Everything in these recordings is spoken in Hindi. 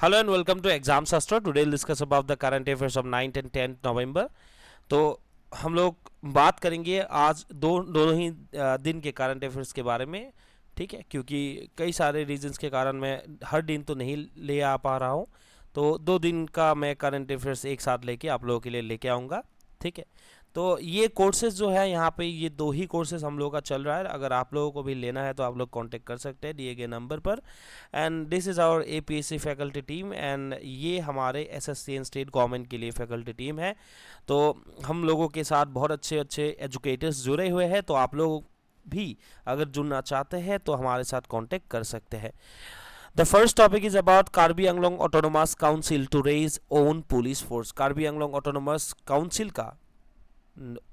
Hello and welcome to Exam Sastra. Today we'll discuss about the current affairs of 9th and 10th November. तो हम लोग बात करेंगे आज दोनों ही दिन के करंट अफेयर्स के बारे में, ठीक है, क्योंकि कई सारे रीजंस के कारण मैं हर दिन तो नहीं ले आ पा रहा हूँ। तो 2 दिन का मैं करंट अफेयर्स एक साथ लेके आप लोगों के लिए लेके आऊँगा, ठीक है। तो ये कोर्सेज जो है यहाँ पे ये 2 ही कोर्सेज हम लोगों का चल रहा है। अगर आप लोगों को भी लेना है तो आप लोग कांटेक्ट कर सकते हैं दिए गए नंबर पर। And this is our APSC faculty team and ये हमारे एसएससी एंड स्टेट गवर्नमेंट के लिए फैकल्टी टीम है। तो हम लोगों के साथ बहुत अच्छे अच्छे एजुकेटर्स जुड़े हुए हैं, तो आप लोग भी अगर जुड़ना चाहते हैं तो हमारे साथ कांटेक्ट कर सकते हैं। The first topic is about Karbi Anglong Autonomous Council to raise own police force. Karbi Anglong Autonomous Council का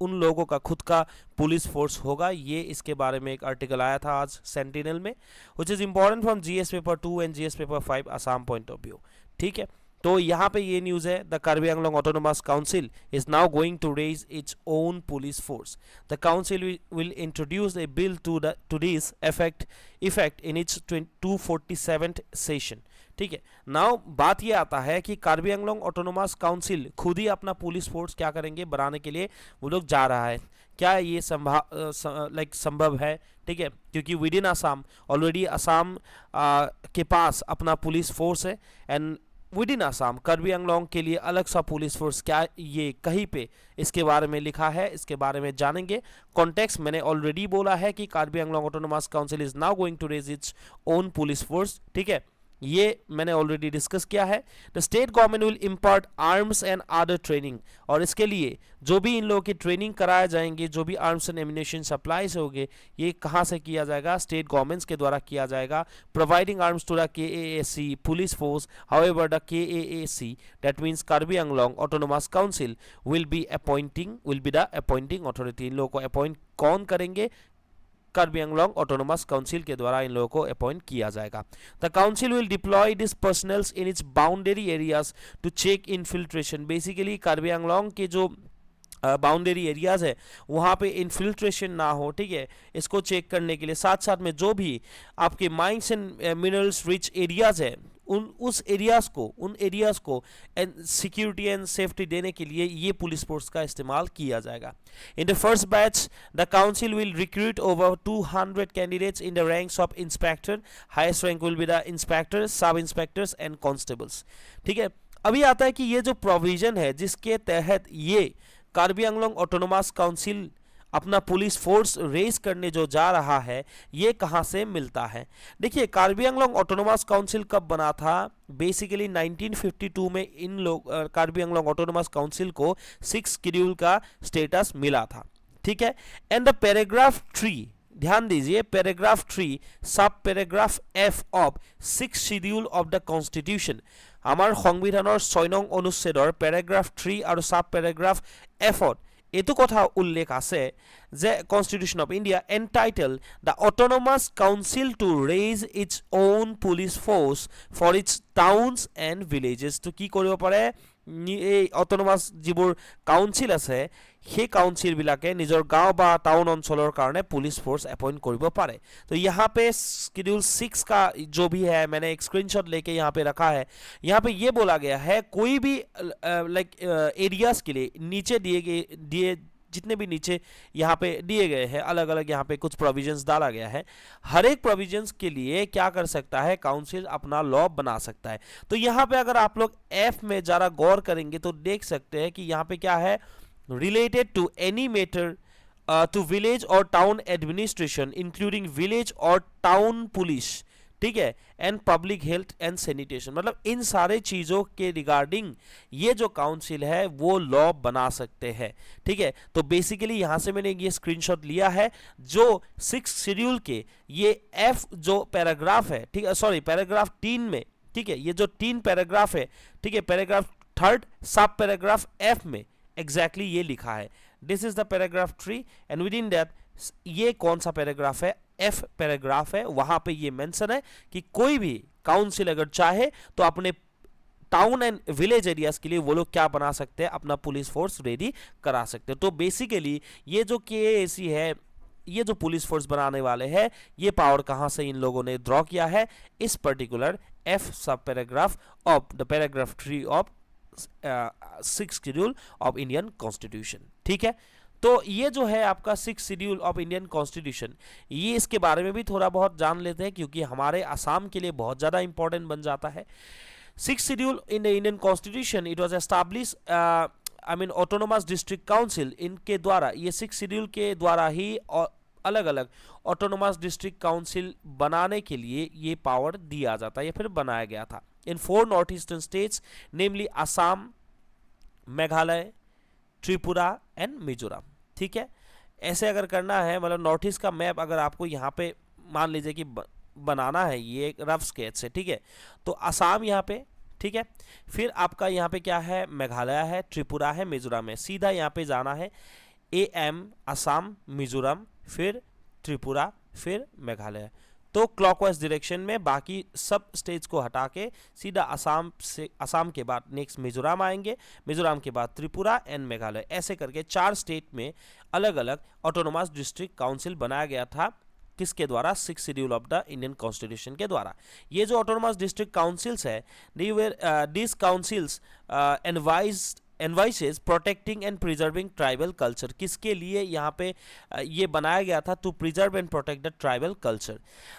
उन लोगों का खुद का पुलिस फोर्स होगा, ये इसके बारे में एक आर्टिकल आया था आज सेंटिनल में, which is important from GS paper 2 and GS paper 5 Assam point of view, ठीक है। तो यहाँ पे ये न्यूज़ है, the Karbi Anglong autonomous council is now going to raise its own police force. The council will introduce a bill to this effect in its 247th session, ठीक है। नाउ बात ये आता है कि कार्बी आंगलोंग ऑटोनोमस काउंसिल खुद ही अपना पुलिस फोर्स क्या करेंगे बनाने के लिए वो लोग जा रहा है। क्या ये संभव है, ठीक है, क्योंकि with in Assam already Assam के पास अपना पुलिस फोर्स है and with in Assam Karbi Anglong के लिए अलग सा पुलिस फोर्स, क्या ये कहीं पे इसके बारे में लिखा है, इसके बारे में जानेंगे। कॉन्टेक्स्ट मैंने ऑलरेडी बोला है कि Karbi Anglong autonomous council is now going to raise its own police force, ठीक है, ये मैंने ऑलरेडी डिस्कस किया है। The state government will impart arms and other training, और इसके लिए जो भी इन लोगों की ट्रेनिंग कराए जाएंगे, जो भी आर्म्स एंड एम्यूनेशन सप्लाईज होंगे, ये कहाँ से किया जाएगा, स्टेट गवर्नमेंट्स के द्वारा किया जाएगा। Providing arms to the KAAC police force, however the KAAC that means Karbi Anglong autonomous council will be the appointing authority. इन लोगों को अपॉइंट कौन करेंगे, कार्बी आंगलोंग ऑटोनोमस काउंसिल के द्वारा इन लोगों को अपॉइंट किया जाएगा। The council will deploy this personnels in its boundary areas to check infiltration. Basically Karbi Anglong के जो बाउंड्री एरियाज है वहाँ पे इन्फिल्ट्रेशन ना हो, ठीक है, इसको चेक करने के लिए साथ साथ में जो भी आपके mines and minerals rich areas है उन एरियाज को सिक्योरिटी एंड सेफ्टी देने के लिए ये पुलिस फोर्स का इस्तेमाल किया जाएगा। In the first batch the council will recruit over 200 candidates in the ranks of inspector, highest rank will be the inspector, सब इंस्पेक्टर्स एंड कॉन्स्टेबल्स, ठीक है। अभी आता है कि ये जो प्रोविजन है जिसके तहत ये कार्बी आंगलोंग ऑटोनोमस काउंसिल अपना पुलिस फोर्स रेस करने जो जा रहा है, ये कहाँ से मिलता है। देखिए, कार्बी आंगलोंग ऑटोनोमस काउंसिल कब बना था, बेसिकली 1952 में इन लोग कार्बी आंगलोंग ऑटोनोमस काउंसिल को 6 शेड्यूल का स्टेटस मिला था, ठीक है। एंड द पैराग्राफ 3, ध्यान दीजिए, पैराग्राफ 3 सब paragraph F of 6 schedule of the constitution, আমাৰ সংবিধানৰ 6 নং অনুচ্ছেদৰ পেৰাগ্ৰাফ 3 আৰু সাব পেৰাগ্ৰাফ Fত এইটো কথা উল্লেখ আছে যে constitution of India entitle the autonomous council to raise its own police force for its towns and villages. তো কি কৰিব পাৰে, এই অটোনমাস যিবোৰ কাউন্সিল আছে সেই কাউন্সিলবিলাকে নিজৰ গাঁও বা টাউন অঞ্চলৰ কাৰণে पुलिस फोर्स अपॉइंट কৰিব পাৰে। तो यहाँ पे शेड्यूल 6 का जो भी है मैंने एक स्क्रीनशॉट लेके यहाँ पे रखा है। यहाँ पे ये बोला गया है कोई भी एरियाज के लिए नीचे दिए जितने भी नीचे यहाँ पे दिए गए हैं अलग अलग यहाँ पे कुछ प्रोविजंस डाला गया है, हर एक प्रोविजंस के लिए क्या कर सकता है काउंसिल अपना लॉ बना सकता है। तो यहाँ पे अगर आप लोग F में जरा गौर करेंगे तो देख सकते हैं कि यहाँ पे क्या है, related to any matter to village or town administration including village or town police, ठीक है, and public health and sanitation, मतलब इन सारे चीज़ों के रिगार्डिंग ये जो काउंसिल है वो लॉ बना सकते हैं, ठीक है। तो बेसिकली यहाँ से मैंने ये स्क्रीनशॉट लिया है जो 6 शेड्यूल के ये F जो पैराग्राफ है, ठीक है, सॉरी पैराग्राफ 3 में, ठीक है, ये जो 3 पैराग्राफ है, ठीक है, पैराग्राफ 3 सब पैराग्राफ F में एग्जैक्टली ये लिखा है, this is the paragraph 3 and with in that ये कौन सा पैराग्राफ है, F पैराग्राफ है, वहां पे ये मेंशन है कि कोई भी काउंसिल अगर चाहे तो अपने टाउन एंड विलेज एरियाज के लिए वो लोग क्या बना सकते हैं, अपना पुलिस फोर्स रेडी करा सकते हैं। तो बेसिकली ये जो KAAC है ये जो पुलिस फोर्स बनाने वाले हैं ये पावर कहां से इन लोगों ने ड्रॉ किया है, इस particular F sub paragraph of the paragraph 3 of 6th schedule of Indian constitution. ठीक है, तो ये जो है आपका 6th schedule of Indian constitution, ये इसके बारे में भी थोड़ा बहुत जान लेते हैं क्योंकि हमारे असम के लिए बहुत ज़्यादा इंपॉर्टेंट बन जाता है। 6th schedule in the Indian constitution, it was establish I mean autonomous district council, इनके द्वारा, ये 6th शेड्यूल के द्वारा ही अलग अलग ऑटोनोमस डिस्ट्रिक्ट काउंसिल बनाने के लिए ये पावर दिया जाता है या फिर बनाया गया था। इन 4 north eastern states namely Assam, Meghalaya, Tripura and Mizoram. ठीक है, ऐसे अगर करना है, मतलब नॉर्थ ईस्ट का मैप अगर आपको यहाँ पे मान लीजिए कि बनाना है, ये एक रफ स्केच है। ठीक है, तो असम यहाँ पे, ठीक है, फिर आपका यहाँ पे क्या है, मेघालय है, त्रिपुरा है, मिजोरम है, सीधा यहाँ पे जाना है AM असम, मिजोरम, फिर त्रिपुरा, फिर मेघालय। तो क्लॉकवाइज डायरेक्शन में बाकी सब स्टेट्स को हटा के सीधा असम से, असम के बाद नेक्स्ट मिजोरम आएंगे, मिजोरम के बाद त्रिपुरा एंड मेघालय, ऐसे करके 4 स्टेट में अलग अलग ऑटोनोमस डिस्ट्रिक्ट काउंसिल बनाया गया था। किसके द्वारा? 6th schedule of the Indian constitution के द्वारा। ये जो ऑटोनोमस डिस्ट्रिक्ट काउंसिल्स है, this councils envisages protecting and preserving tribal culture, किसके लिए यहाँ पे ये बनाया गया था? To preserve and protect the tribal culture.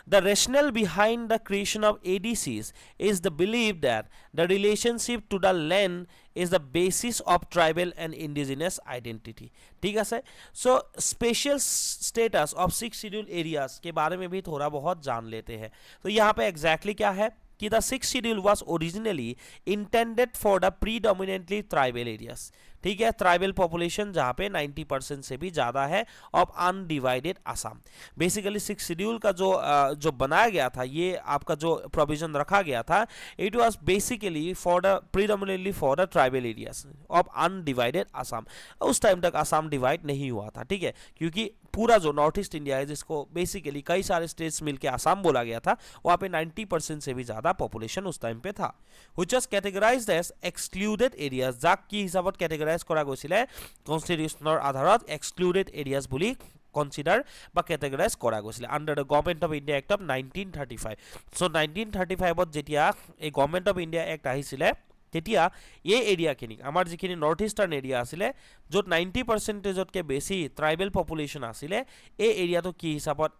The rational behind the creation of ADCs is the believe that the relationship to the land is the basis of tribal and indigenous identity. ठीक है sir, so special status of 6 schedule areas के बारे में भी थोड़ा बहुत जान लेते हैं। तो यहाँ पे एग्जैक्टली क्या है कि the 6th schedule was originally intended for the predominantly tribal areas. ठीक है, ट्राइबल पॉपुलेशन जहाँ पे 90% से भी ज़्यादा है of undivided Assam. Basically 6th schedule का जो बनाया गया था, ये आपका जो प्रोविजन रखा गया था, it was basically for the predominantly for the tribal areas of undivided Assam. उस टाइम तक असम डिवाइड नहीं हुआ था। ठीक है, क्योंकि पूरा जो नॉर्थ ईस्ट इंडिया है, जिसको बेसिकली कई सारे स्टेट्स मिलकर असम बोला गया था, वहाँ पे 90% से भी ज़्यादा पॉपुलेशन उस टाइम पे था। Which was categorized as excluded areas, যাক কি হিসাবত কেটেগৰাইজ কৰা গৈছিলে কনস্টিটিউশনৰ আধাৰত এক্সক্লুডেড এৰিয়াজ বুলি কনসিডাৰ বা কেটেগৰাইজ কৰা গৈছিলে under the government of India act of 1935। চ' 1935ত যেতিয়া এই গভৰ্ণমেণ্ট অফ ইণ্ডিয়া এক্ট আহিছিলে, তেতিয়া এই এৰিয়াখিনিক, আমাৰ যিখিনি নৰ্থ ইষ্টাৰ্ণ এৰিয়া আছিলে, য'ত 90%তকৈ বেছি ট্ৰাইবেল পপুলেশ্যন আছিলে, এই এৰিয়াটো কি হিচাপত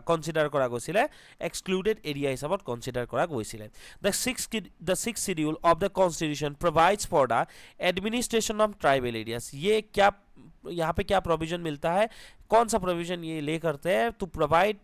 কনচিডাৰ কৰা গৈছিলে? এক্সক্লুডেড এৰিয়া হিচাপত কনচিডাৰ কৰা গৈছিলে। The sixth schedule of the constitution provides for the administration of tribal areas। ये क्या, यहाँ पे क्या प्रोविजन मिलता है? कौन सा प्रोविजन ये ले करते हैं? To provide,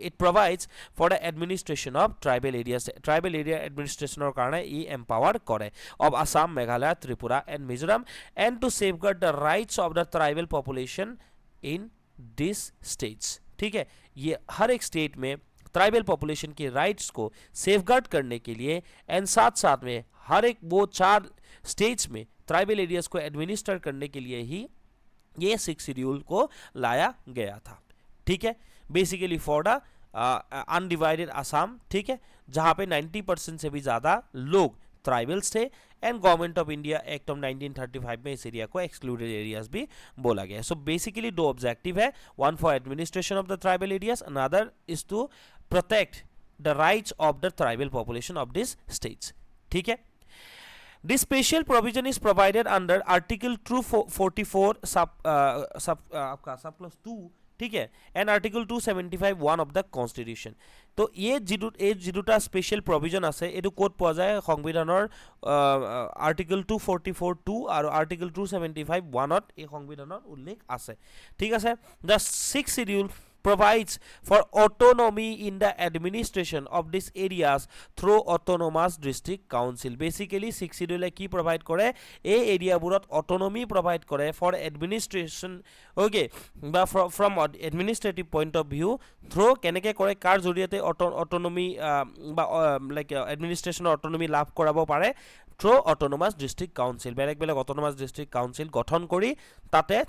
it provides for the administration of tribal areas. Tribal area एडमिनिस्ट्रेशनर कारण ये एम्पावर करे of Assam, Meghalaya, Tripura and Mizoram, and to safeguard the rights of the tribal population in this states. ठीक है, ये हर एक स्टेट में ट्राइबल पॉपुलेशन के राइट्स को सेफगार्ड करने के लिए, एंड साथ साथ में हर एक वो 4 स्टेट्स में ट्राइबल एरियाज को एडमिनिस्टर करने के लिए ही ये 6th शेड्यूल को लाया गया था। ठीक है, basically for the undivided Assam. ठीक है, जहाँ पे 90% से भी ज़्यादा लोग ट्राइबल्स थे, and government of India act of 1935 में इस एरिया को एक्सक्लूडेड एरियाज भी बोला गया है। सो बेसिकली 2 ऑब्जेक्टिव है, one for administration of the tribal areas, another is to protect the rights of the tribal population of this states. ठीक है, this special provision is provided under article 244 subclause 2, ठीक है, and article 275(1) of the constitution. तो ये जिदुटा स्पेशल प्रोविजन আছে, এটো কোড পোৱা যায় সংবিধানৰ আৰ্টিকল 244(2) আৰু আৰ্টিকল 275(1)ত এই সংবিধানৰ উল্লেখ আছে। ঠিক আছে, the 6th schedule provides for autonomy in the administration of these areas through autonomous district council। basically 6th schedule কি provide কৰে? এই এৰিয়াবোৰত autonomy provide কৰে for administration, okay, বা from administrative point of view through কেনেকৈ কৰে, কাৰ জৰিয়তে autonomy বা like administration autonomy লাভ কৰাব পাৰে? through autonomous district council। বেলেগ বেলেগ autonomous district council গঠন কৰি তাতে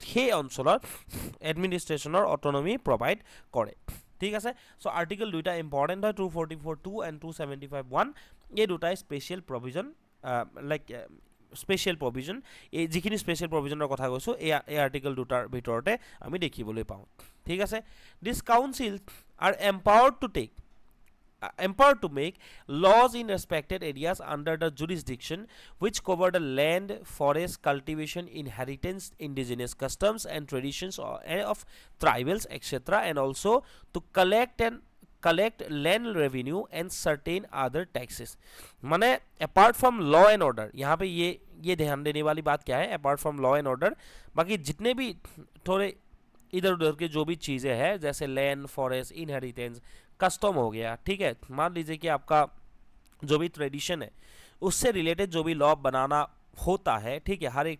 সেই অঞ্চলৰ এডমিনিষ্ট্ৰেশ্যনৰ অটনমি প্ৰভাইড কৰে। ঠিক আছে, চ' আৰ্টিকল 2টা ইম্পৰ্টেণ্ট হয়, 244(2) এণ্ড 275(1)। এই দুটাই স্পেচিয়েল প্ৰভিজন, স্পেচিয়েল প্ৰভিজন, এই যিখিনি স্পেচিয়েল প্ৰভিজনৰ কথা কৈছোঁ, এই আৰ্টিকল 2টাৰ ভিতৰতে আমি দেখিবলৈ পাওঁ। ঠিক আছে, this council are empowered to take empowered to make laws in respected areas under the jurisdiction which cover the land, forest, cultivation, inheritance, indigenous customs and traditions of tribals, etc., and also to collect land revenue and certain other taxes. माने apart from law and order, यहाँ पे ये ध्यान देने वाली बात क्या है, apart from law and order बाकी जितने भी थोड़े इधर उधर के जो भी चीज़ें हैं जैसे लैंड, फॉरेस्ट, इनहेरिटेंस, कस्टम हो गया, ठीक है, मान लीजिए कि आपका जो भी ट्रेडिशन है उससे रिलेटेड जो भी लॉ बनाना होता है, ठीक है, हर एक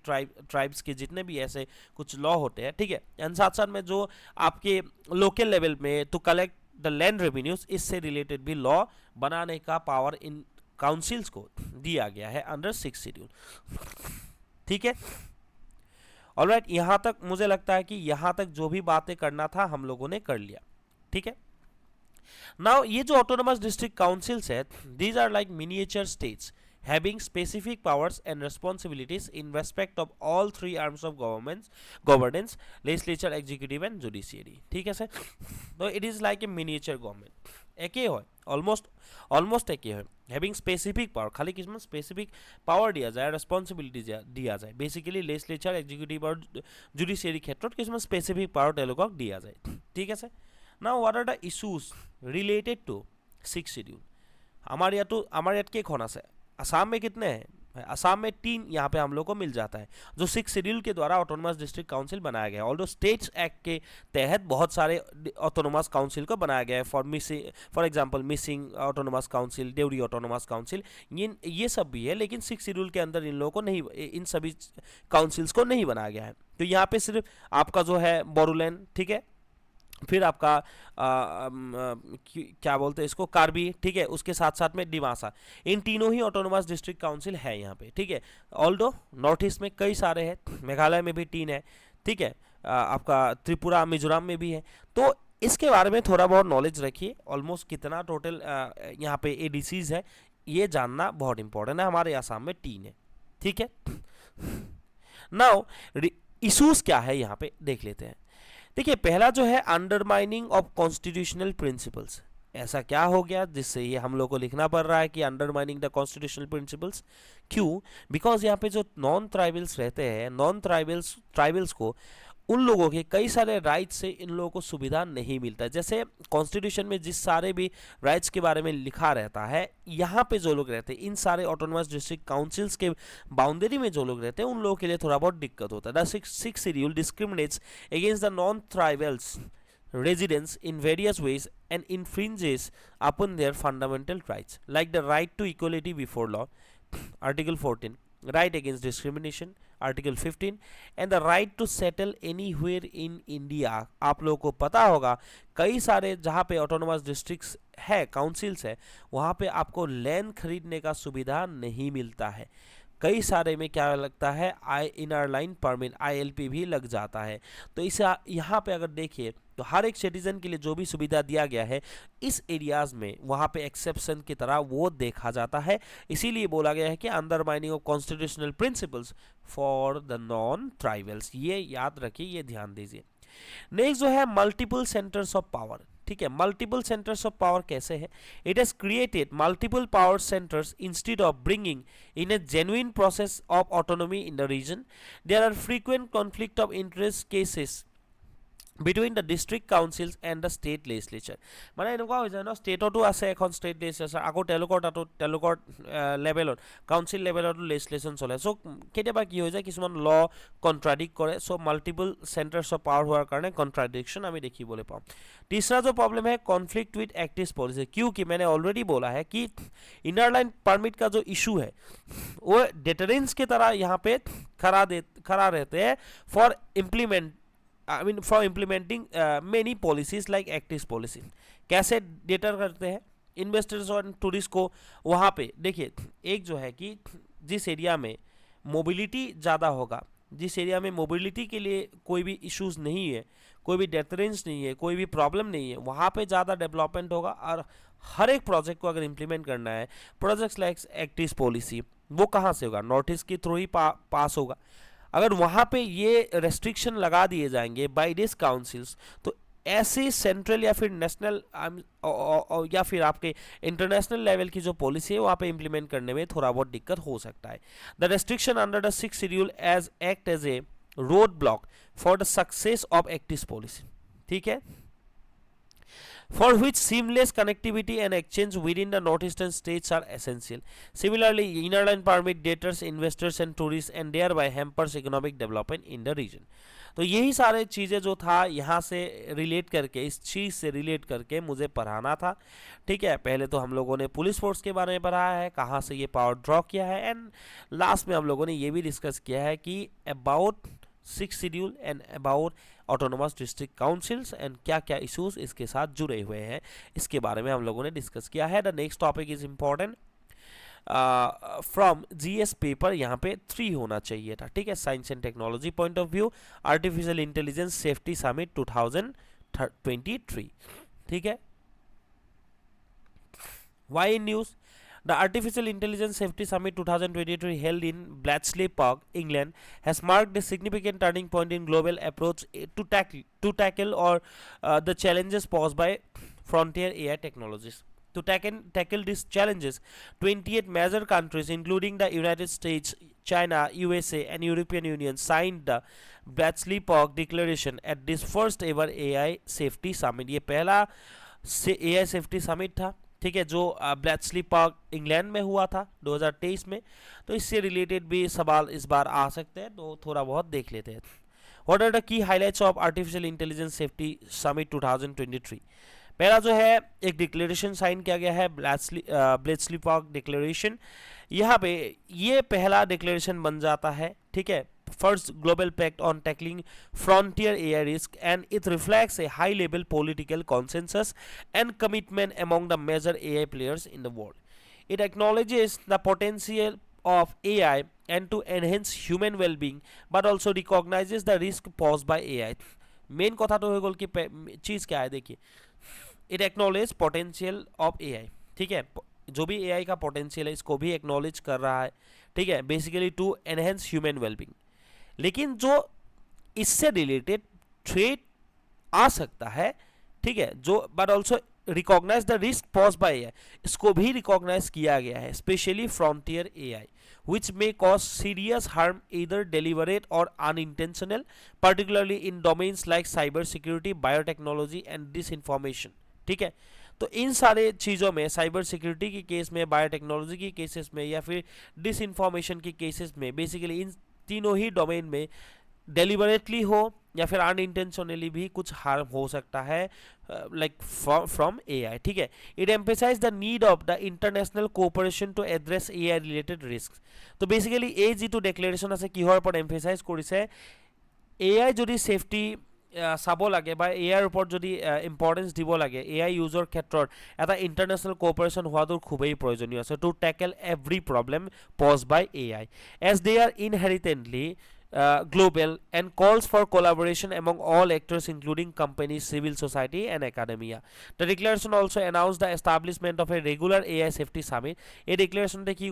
ट्राइब्स के जितने भी ऐसे कुछ लॉ होते हैं, ठीक है, एंड साथ साथ में जो आपके लोकल लेवल में to collect the land revenues, इससे रिलेटेड भी लॉ बनाने का पावर इन काउंसिल्स को दिया गया है अंडर 6 शेड्यूल, ठीक है। ऑलराइट, यहाँ तक मुझे लगता है कि यहाँ तक जो भी बातें करना था हम लोगों ने कर लिया, ठीक है। नाउ ये जो ऑटोनोमस डिस्ट्रिक्ट काउंसिल्स है, these are like miniature states having specific powers and responsibilities in respect of all three arms of governance, legislature, executive and judiciary, ठीक है सर। तो it is like a miniature government, एक ही है, almost एक ही है, having specific power, खाली किसमें specific power दिया जाए, responsibility दिया जाए, basically legislature, executive और judiciary क्षेत्रों किसमें specific power तेलों दिया जाए, ठीक है sir. now what are the issues related to 6 schedule? हमारे यहाँ के खोना से असम में कितने हैं, असम में 3 यहाँ पे हम लोग को मिल जाता है जो 6 शेड्यूल के द्वारा ऑटोनोमस डिस्ट्रिक्ट काउंसिल बनाया गया है। ऑल्दो स्टेट्स एक्ट के तहत बहुत सारे ऑटोनोमस काउंसिल को बनाया गया है, for example Mising autonomous council, Deori autonomous council, ये सब भी है, लेकिन 6 शेड्यूल के अंदर इन लोगों को नहीं, इन सभी काउंसिल्स को नहीं बनाया गया है। तो यहाँ पे सिर्फ आपका जो है बोडोलैंड, ठीक है, फिर आपका क्या बोलते हैं इसको, कार्बी, ठीक है, उसके साथ साथ में डिमासा, इन तीनों ही ऑटोनोमस डिस्ट्रिक्ट काउंसिल है यहाँ पे, ठीक है। ऑल्दो नॉर्थ ईस्ट में कई सारे हैं, मेघालय में भी 3 है, ठीक है, आपका त्रिपुरा, मिजोरम में भी है। तो इसके बारे में थोड़ा बहुत नॉलेज रखिए, ऑलमोस्ट कितना टोटल यहाँ पे एडीसीज है ये जानना बहुत इंपॉर्टेंट है। हमारे आसाम में 3 है, ठीक है। नाउ इशूज क्या है यहाँ पे देख लेते हैं। देखिए, पहला जो है अंडरमाइनिंग ऑफ कॉन्स्टिट्यूशनल प्रिंसिपल्स। ऐसा क्या हो गया जिससे ये हम लोग को लिखना पड़ रहा है कि अंडरमाइनिंग द कॉन्स्टिट्यूशनल प्रिंसिपल्स? क्यों? बिकॉज यहाँ पे जो नॉन ट्राइबल्स रहते हैं, नॉन ट्राइबल्स को उन लोगों के कई सारे राइट्स से इन लोगों को सुविधा नहीं मिलता। जैसे कॉन्स्टिट्यूशन में जिस सारे भी राइट्स के बारे में लिखा रहता है, यहाँ पे जो लोग रहते हैं इन सारे ऑटोनोमस डिस्ट्रिक्ट काउंसिल्स के बाउंड्री में जो लोग रहते हैं उन लोगों के लिए थोड़ा बहुत दिक्कत होता है। The 6 schedule discriminates against the non tribals residents in various ways and infringes upon their fundamental rights like the right to equality before law, Article 14, right against discrimination, Article 15, and the right to settle anywhere in India। आप लोगों को पता होगा कई सारे जहाँ पे ऑटोनोमस डिस्ट्रिक्ट्स है, काउंसिल्स है, वहाँ पे आपको लैंड खरीदने का सुविधा नहीं मिलता है। कई सारे में क्या लगता है, इनर लाइन परमिट ILP भी लग जाता है। तो इसे यहाँ पे अगर देखिए तो हर एक सिटीजन के लिए जो भी सुविधा दिया गया है इस एरियाज में वहाँ पे एक्सेप्शन की तरह वो देखा जाता है। इसीलिए बोला गया है कि undermining of constitutional principles for the non tribals. ये याद रखिए, ये ध्यान दीजिए। नेक्स्ट जो है मल्टीपल सेंटर्स ऑफ पावर, ठीक है। मल्टीपल सेंटर्स ऑफ पावर कैसे है? It has created multiple power centers instead of bringing in a genuine process of autonomy in the region. There are frequent conflict of interest cases between the district councils and the state legislature। মানে এনেকুৱা হৈ যায় ন, ষ্টেটতো আছে এখন ষ্টেট লেজিসলেচাৰ, আকৌ তেওঁলোকৰ লেভেলত কাউন্সিল লেভেলতো লেজিসলেশ্যন চলে। চ' কেতিয়াবা কি হৈ যায়, কিছুমান ল কণ্ট্ৰাডিক্ট কৰে। চ' মাল্টিপল सेंटर्स ऑफ पावर होने कारण कॉन्ट्राडिक्शन हमें देखिए पाऊँ। तीसरा जो प्रॉब्लम है कॉन्फ्लिक्ट विद एक्टिव पॉलिसी, क्योंकि मैंने ऑलरेडी बोला है कि इनर लाइन परमिट का जो इशू है वो डेटरेंस की तरह यहाँ पे खड़ा रहते हैं for implementing many policies like active policy. कैसे डेटर करते हैं इन्वेस्टर्स और टूरिस्ट को? वहाँ पे देखिए, एक जो है कि जिस एरिया में मोबिलिटी ज़्यादा होगा, जिस एरिया में मोबिलिटी के लिए कोई भी इश्यूज नहीं है, कोई भी डेटरेंस नहीं है, कोई भी प्रॉब्लम नहीं है, वहाँ पे ज़्यादा डेवलपमेंट होगा। और हर एक प्रोजेक्ट को अगर इम्प्लीमेंट करना है, प्रोजेक्ट्स लाइक एक्टिव पॉलिसी, वो कहाँ से होगा? नॉर्थ ईस्ट के थ्रू ही पास होगा। अगर वहाँ पे ये रेस्ट्रिक्शन लगा दिए जाएंगे बाय दिस काउंसिल्स, तो ऐसी सेंट्रल या फिर नेशनल या फिर आपके इंटरनेशनल लेवल की जो पॉलिसी है वहाँ पे इम्प्लीमेंट करने में थोड़ा बहुत दिक्कत हो सकता है। The restriction under the 6th schedule as act as a road block for the success of active policy, ठीक है, for which seamless connectivity and exchange within the northeastern states are essential. Similarly, inner line permit debtors, investors and tourists and thereby hampers economic development in the region. तो यही सारे चीज़ें जो था यहाँ से रिलेट करके, इस चीज़ से रिलेट करके मुझे पढ़ाना था, ठीक है। पहले तो हम लोगों ने पुलिस फोर्स के बारे में पढ़ा है, कहाँ से ये पावर ड्रॉ किया है, एंड लास्ट में हम लोगों ने ये भी डिस्कस किया है कि about 6th schedule and about autonomous district councils and क्या क्या इश्यूज इसके साथ जुड़े हुए हैं, इसके बारे में हम लोगों ने डिस्कस किया है। The next topic is important from GS paper, यहाँ पे 3 होना चाहिए था, ठीक है। Science and technology point of view, artificial intelligence safety summit 2023, ठीक है। Why in news? The Artificial Intelligence Safety Summit 2023 held in Bletchley Park, England, has marked a significant turning point in global approach to tackle the challenges posed by frontier AI technologies. To tackle these challenges, 28 major countries, including the United States, China, USA, and European Union, signed the Bletchley Park Declaration at this first ever AI Safety Summit. ये पहला AI Safety Summit था, ठीक है, जो ब्लेचली पार्क इंग्लैंड में हुआ था 2023 में। तो इससे रिलेटेड भी सवाल इस बार आ सकते हैं, तो थोड़ा बहुत देख लेते हैं। What are the key highlights of artificial intelligence safety summit 2023? पहला जो है, एक डिक्लेरेशन साइन किया गया है, ब्लेचली पार्क डिक्लेरेशन। यहाँ पे ये पहला डिक्लेरेशन बन जाता है, ठीक है, first global pact on tackling frontier AI risk, and it reflects a high level political consensus and commitment among the major AI players in the world. It acknowledges the potential of AI and to enhance human well-being, but also recognizes the risk posed by AI. Main कथा तो है कि चीज क्या है, देखिए, it acknowledges potential of AI, ठीक है, जो भी AI का पोटेंशियल है इसको भी एक्नॉलेज कर रहा है, ठीक है, basically to enhance human wellbeing. लेकिन जो इससे रिलेटेड थ्रेट आ सकता है, ठीक है, जो but also recognize the risk pose by AI, इसको भी रिकॉग्नाइज किया गया है, specially frontier AI which may cause serious harm either deliberate or unintentional, particularly in domains like cyber security, biotechnology and disinformation, ठीक है। तो इन सारे चीज़ों में, साइबर सिक्योरिटी के केस में, बायोटेक्नोलॉजी के केसेस में या फिर डिसइंफॉर्मेशन के केसेस में, बेसिकली इन तीनों ही डोमेन में डेलिबरेटली हो या फिर अनइंटेंशनली भी कुछ हार्म हो सकता है, लाइक फ्रॉम एआई, ठीक है। It emphasize the need of the international cooperation to address AI related risk. तो बेसिकली এই যিটো ডেক্লেৰেশ্যন আছে কিহৰ ওপৰত এম্ফেসাইজ কৰিছে, এআই যদি সেফটি চাব লাগে বা এআইৰ ওপৰত যদি ইম্পৰ্টেঞ্চ দিব লাগে, এআই ইউজৰ ক্ষেত্ৰত এটা ইণ্টাৰনেশ্যনেল কোঅপাৰেশ্যন হোৱাটো খুবেই প্ৰয়োজনীয় আছে to tackle every problem posed by AI as they are inherently global, and calls for collaboration among all actors including companies, civil society and academia. The declaration also announced the establishment of a regular AI safety summit. A declaration কি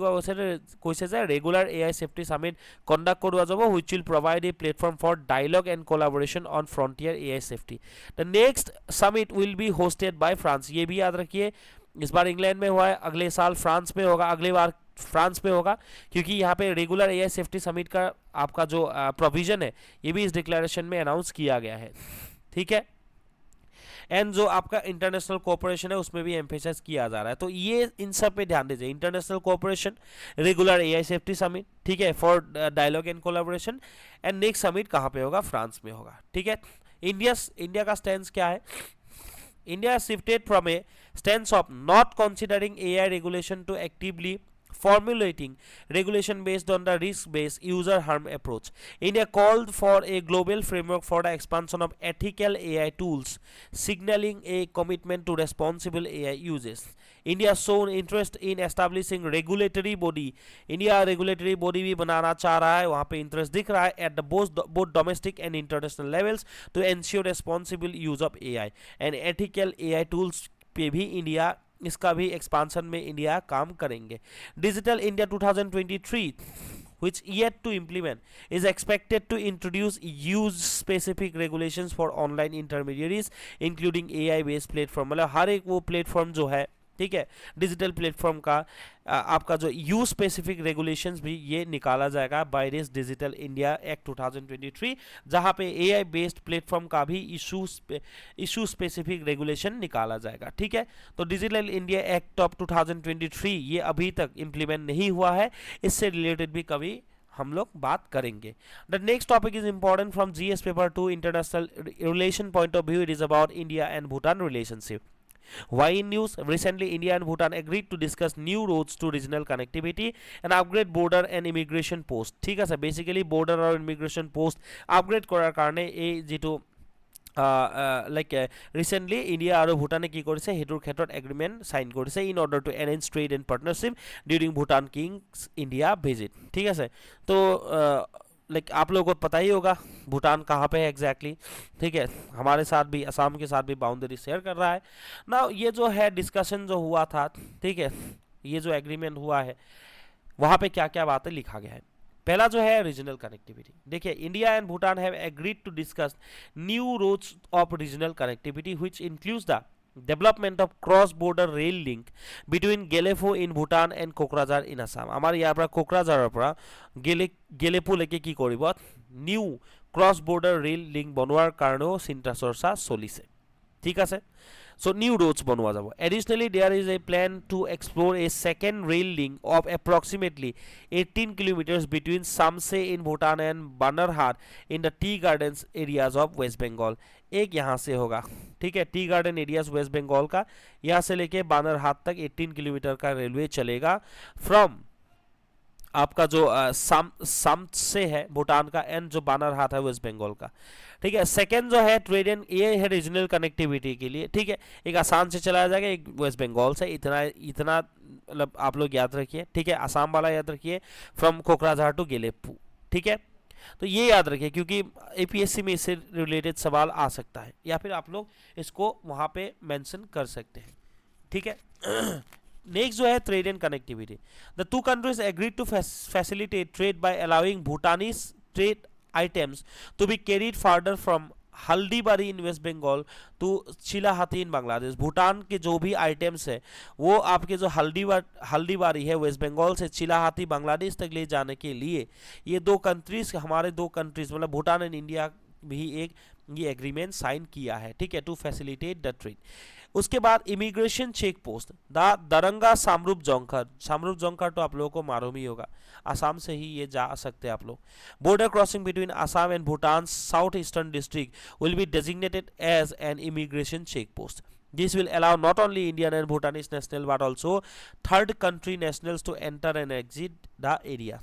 কৈছে যে regular AI safety summit conduct কৰোৱা যাব, which will provide a platform for dialogue and collaboration on frontier AI safety. The next summit will be hosted by France. ये भी याद रखिए, इस बार इंग्लैंड में हुआ है, अगले साल फ्रांस में होगा, अगले बार फ्रांस में होगा, क्योंकि यहाँ पे रेगुलर एआई सेफ्टी समिट का आपका जो प्रोविजन है ये भी इस डिक्लेरेशन में अनाउंस किया गया है, ठीक है। एंड जो आपका इंटरनेशनल कोऑपरेशन है उसमें भी एम्फेसाइज किया जा रहा है। तो ये इन सब पे ध्यान दीजिए, international cooperation, regular AI safety summit, ठीक है, for dialogue and collaboration, and next summit कहाँ पे होगा, फ्रांस में होगा, ठीक है। इंडिया का स्टैंड क्या है? India shifted from a stance of not considering AI regulation to actively formulating regulation based on the risk-based user harm approach. India called for a global framework for the expansion of ethical AI tools, signaling a commitment to responsible AI uses. India shown interest in establishing regulatory body. India regulatory body भी बनाना चाह रहा है, वहाँ पे इंटरेस्ट दिख रहा है at the both domestic and international levels to ensure responsible use of AI and ethical AI tools पे भी इंडिया, इसका भी एक्सपांशन में इंडिया काम करेंगे। Digital India 2023 which yet to implement, is expected to introduce use specific regulations for online intermediaries including AI based platform। मतलब हर एक वो प्लेटफॉर्म जो है, ठीक है, डिजिटल प्लेटफॉर्म का आपका जो यू स्पेसिफिक रेगुलेशंस भी ये निकाला जाएगा by this digital India act 2023, जहां पे एआई बेस्ड प्लेटफॉर्म का भी इशू स्पेसिफिक रेगुलेशन निकाला जाएगा। ठीक है, तो डिजिटल इंडिया एक्ट ऑफ 2023 ये अभी तक इम्प्लीमेंट नहीं हुआ है, इससे रिलेटेड भी कभी हम लोग बात करेंगे। The next topic is important from GS paper 2 international relation point of view. It is about India and Bhutan relationship. Why in news? Recently, India and Bhutan agreed to discuss new roads to regional connectivity and upgrade border and immigration post। ঠিক আছে, বেসিক্যালি বর্ডার আর ইমিগ্রেশন পোস্ট আপগ্রেড করার কারণে এই যেটো লাইক রিসেন্টলি ইন্ডিয়া আৰু ভূটানে কি কৰিছে হেতুৰ ক্ষেত্ৰত এগ্ৰিমেণ্ট সাইন কৰিছে in order two enhance trade and partnership during Bhutan Kings India visit. ठीक है, तो लाइक आप लोगों को पता ही होगा भूटान कहाँ पे है एग्जैक्टली। ठीक है, हमारे साथ भी असम के साथ भी बाउंड्री शेयर कर रहा है ना। ये जो है डिस्कशन जो हुआ था, ठीक है, ये जो एग्रीमेंट हुआ है वहाँ पे क्या क्या बातें लिखा गया है। पहला जो है रीजनल कनेक्टिविटी। देखिए, India and Bhutan have agreed to discuss new roads of regional connectivity which includes the development of cross border rail link between Gelephu in Bhutan and Kokrajhar in Assam. आमार यार पर कोकराझार पर गेलेपो लेके की करिब new cross border rail link बनवार कारणेও चिंता चर्चा चलिছে। ठीक है, so new roads बनवा जाबो। Additionally, there is a plan to explore a second rail link of approximately 18 kilometers between Samse in Bhutan and Banarhat in the tea gardens areas of West Bengal। एक यहाँ से होगा, ठीक है, tea garden areas West Bengal का, यहाँ से लेके बानरहाट तक 18 किलोमीटर का रेलवे चलेगा फ्रॉम आपका जो सम से है भूटान का एंड जो बानरहाट है वेस्ट बंगाल का। ठीक है, सेकंड जो है ट्रेड एंड ये है रीजनल कनेक्टिविटी के लिए। ठीक है, एक आसाम से चलाया जाएगा, एक वेस्ट बंगाल से। इतना मतलब आप लोग याद रखिए। ठीक है, आसाम वाला याद रखिए फ्रॉम कोकराझार टू गेलेपू। ठीक है, तो ये याद रखिए क्योंकि एपीएससी में इससे रिलेटेड सवाल आ सकता है, या फिर आप लोग इसको वहाँ पे मेंशन कर सकते हैं। ठीक है, नेक्स्ट जो है trade and connectivity. The two countries agreed to facilitate trade by allowing Bhutanese trade items to be carried further from Haldibari in West Bengal to Chilahati in Bangladesh. Bhutan के जो भी आइटम्स है वो आपके जो हल्दीबारी है वेस्ट बंगाल से चिलाहाटी बांग्लादेश तक ले जाने के लिए ये दो कंट्रीज, हमारे दो कंट्रीज मतलब भूटान एंड इंडिया भी एक ये एग्रीमेंट साइन किया है। ठीक है, टू फैसिलिटेट द ट्रेड। उसके बाद immigration check post the Darranga Samdrup Jongkhar तो आप लोगों को मालूम ही होगा, आसाम से ही ये जा सकते हैं आप लोग। Border crossing between Assam and Bhutan south eastern district will be designated as an immigration check post. This will allow not only Indian and Bhutanese national but also third country nationals to enter and exit the area।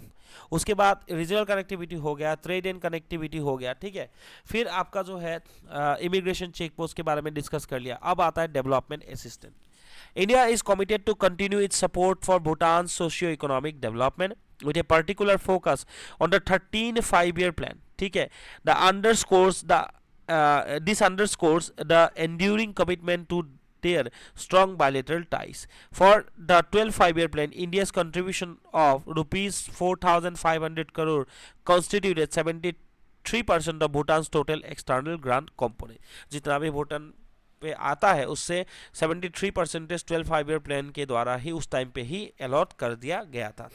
उसके बाद रीजनल कनेक्टिविटी हो गया, ट्रेड एंड कनेक्टिविटी हो गया। ठीक है, फिर आपका जो है इमिग्रेशन चेक पोस्ट के बारे में डिस्कस कर लिया। अब आता है development assistant. India is committed to continue its support for Bhutan's socio-economic development with a particular focus on the 13 5-year plan। ठीक है, this underscores the enduring commitment to their strong bilateral ties। For the 12 5-year plan, India's contribution of rupees 4,500 crore constituted 73% of Bhutan's total external grant component। जितना भी भूटान पे आता है उससे 73% 12 5-year प्लान के द्वारा ही उस टाइम पे ही अलॉट कर दिया गया था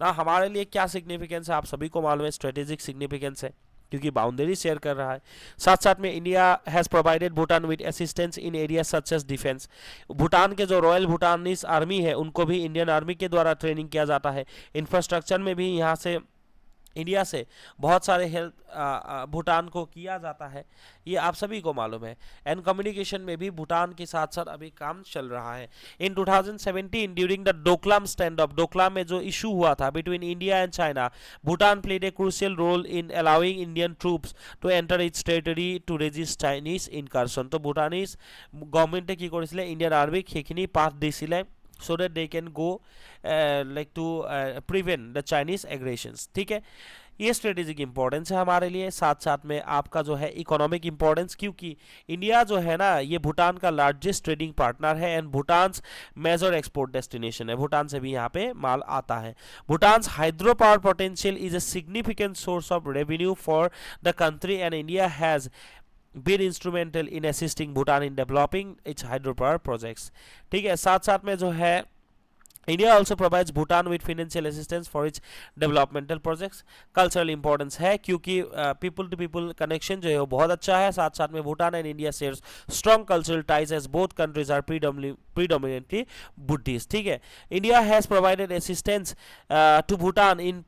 ना। हमारे लिए क्या सिग्निफिकेंस है आप सभी को मालूम है, स्ट्रेटेजिक सिग्निफिकेंस है क्योंकि बाउंड्री शेयर कर रहा है। साथ साथ में India has provided Bhutan with assistance in area such as defence. Bhutan के जो रॉयल भूटानीस आर्मी है उनको भी इंडियन आर्मी के द्वारा ट्रेनिंग किया जाता है। इंफ्रास्ट्रक्चर में भी यहाँ से इंडिया से बहुत सारे हेल्प भूटान को किया जाता है, ये आप सभी को मालूम है। एंड कम्युनिकेशन में भी भूटान के साथ साथ अभी काम चल रहा है। In 2017 during the Doklam standoff, Doklam में जो इशू हुआ था between India and China, Bhutan played a crucial role in allowing Indian troops to enter its territory to resist Chinese incursion. तो भूटानीज गवर्नमेंटे কি কৰিছিলে ইণ্ডিয়ান আৰ্মিক সেইখিনি পাঠ দিছিলে so that they can go like to prevent the Chinese aggressions। ठीक है, ये स्ट्रेटेजिक इंपॉर्टेंस है हमारे लिए, साथ साथ में आपका जो है इकोनॉमिक इंपॉर्टेंस, क्योंकि इंडिया जो है ना ये भूटान का लार्जेस्ट ट्रेडिंग पार्टनर है and Bhutan major export destination है, भूटान से भी यहाँ पे माल आता है। Bhutan hydro power potential is a significant source of revenue for the country and India has been instrumental in assisting Bhutan in developing its hydropower projects। ठीक है, साथ साथ में जो है India also provides Bhutan with financial assistance for its developmental projects। Cultural importance है क्योंकि पीपल टू पीपल कनेक्शन जो है वो बहुत अच्छा है, साथ साथ में Bhutan and India shares strong cultural ties as both countries are predominantly Buddhist। ठीक है, India has provided assistance to Bhutan in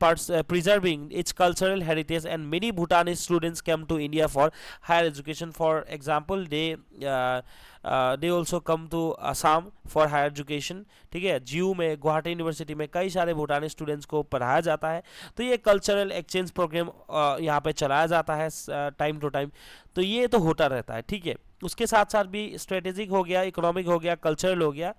preserving its cultural heritage and many Bhutanese students come to India for higher education। For example, they also come to Assam for higher education। ठीक है, जीयू में, गुवाहाटी यूनिवर्सिटी में कई सारे भूटानी स्टूडेंट्स को पढ़ाया जाता है, तो ये कल्चरल एक्सचेंज प्रोग्राम यहाँ पे चलाया जाता है टाइम टू टाइम, तो ये तो होता रहता है। ठीक है, उसके साथ साथ भी स्ट्रेटेजिक हो गया, इकोनॉमिक हो गया, कल्चरल हो गया।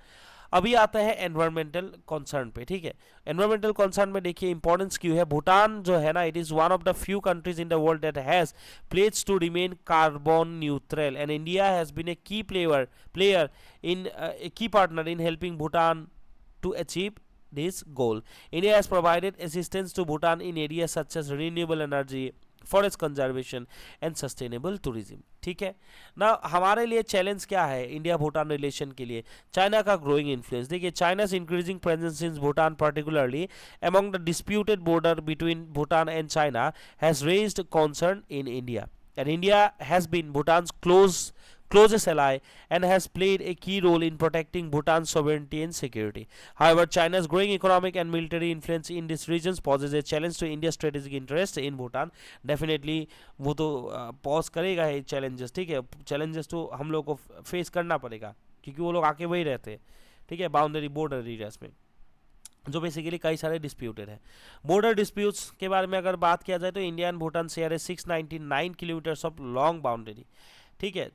अभी आता है एनवायरमेंटल कंसर्न पे। ठीक है, एनवायरमेंटल कंसर्न में देखिए इंपॉर्टेंस क्यों है। भूटान जो है ना, it is one of the few countries in the world that has pledged to remain carbon neutral and India has been a key player in a key partner in helping Bhutan to achieve this goal। India has provided assistance to Bhutan in areas such as renewable energy, forest conservation and sustainable tourism. ठीक है ना, हमारे लिए चैलेंज क्या है इंडिया भूटान रिलेशन के लिए? चाइना का ग्रोइंग इन्फ्लुएंस। देखिए, चाइना's increasing presence in Bhutan particularly among the disputed border between Bhutan and China has raised concern in India, and India has been Bhutan's closest ally and has played a key role in protecting Bhutan's sovereignty and security। However, China's growing economic and military influence in these regions poses a challenge to India's strategic interest in Bhutan। Definitely वो तो पॉज करेगा ये चैलेंजेस। ठीक है, चैलेंजेस तो हम लोग को फेस करना पड़ेगा क्योंकि वो लोग आके वही रहते हैं। ठीक है, बाउंड्री बॉर्डर एरियाज में जो बेसिकली कई सारे डिस्प्यूटेड है। बॉर्डर डिस्प्यूट्स के बारे में अगर बात किया जाए तो इंडिया एंड भूटान शेयर है 699 किलोमीटर्स ऑफ लॉन्ग बाउंड्री। ठीक है,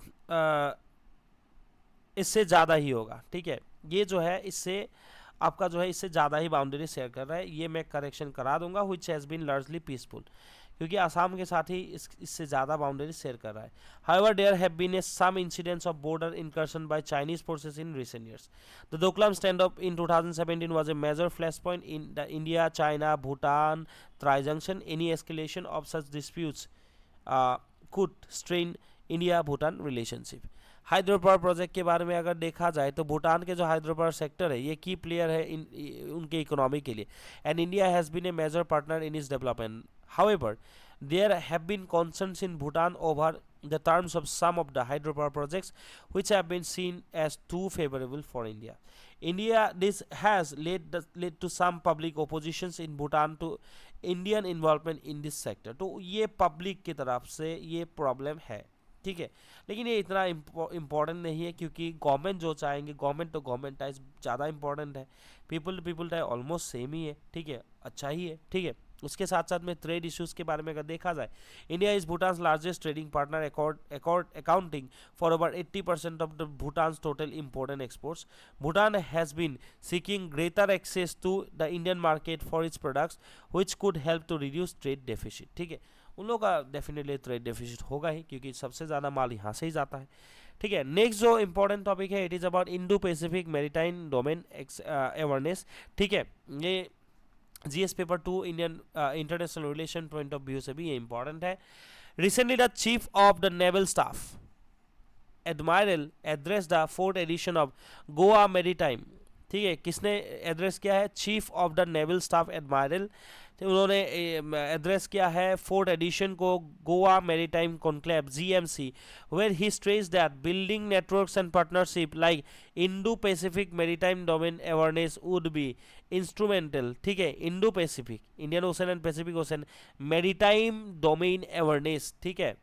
इससे ज़्यादा ही होगा। ठीक है, ये जो है इससे आपका जो है इससे ज़्यादा ही बाउंड्री शेयर कर रहा है, ये मैं करेक्शन करा दूंगा, which has been largely peaceful, क्योंकि आसाम के साथ ही इससे ज़्यादा बाउंड्री शेयर कर रहा है। However there have been a some incidents of border incursion by Chinese forces in recent years। The Doklam standoff in 2017 was a major flashpoint in the India-China-Bhutan tri-junction। Any escalation of such disputes could strain India Bhutan relationship. Hydro power project के बारे में अगर देखा जाए तो भूटान के जो हाइड्रो पावर सेक्टर है ये की प्लेयर है उनके इकोनॉमी के लिए, and India has been a major partner in इस development. However there have been concerns in Bhutan over the terms of some of the hydropower projects which have been seen as too favorable for India। This has led to some public oppositions in Bhutan to Indian involvement in this sector। तो ये पब्लिक की तरफ से ये प्रॉब्लम है। ठीक है, लेकिन ये इतना इम्पोर्टेंट नहीं है क्योंकि गवर्नमेंट जो चाहेंगे, गवर्नमेंट तो गवर्नमेंट टाइज ज़्यादा इंपॉर्टेंट है, people to people ties almost same ही है। ठीक है, अच्छा ही है। ठीक है, उसके साथ साथ में ट्रेड इश्यूज़ के बारे में अगर देखा जाए, India is Bhutan's largest trading partner accounting for over 80% of the Bhutan's total important exports. Bhutan has been seeking greater access to the Indian market for its products which could help to reduce trade deficit. ठीक है, उन लोगों का डेफिनेटली ट्रेड डेफिसिट होगा ही क्योंकि सबसे ज़्यादा माल यहाँ से ही जाता है। ठीक है, नेक्स्ट जो इंपॉर्टेंट टॉपिक है, it is about Indo Pacific maritime domain awareness. ठीक है, ये GS paper 2 Indian international relation point of view से भी ये इंपॉर्टेंट है। Recently the chief of the naval staff admiral address the 4th edition of Goa maritime. ठीक है, किसने एड्रेस किया है? Chief of the naval staff admiral, उन्होंने एड्रेस किया है 4th एडिशन को Goa maritime conclave GMC, where he stressed that building networks and partnership like Indo Pacific maritime domain awareness would be instrumental. ठीक है, Indo Pacific, Indian ocean and Pacific ocean maritime domain awareness, ठीक है,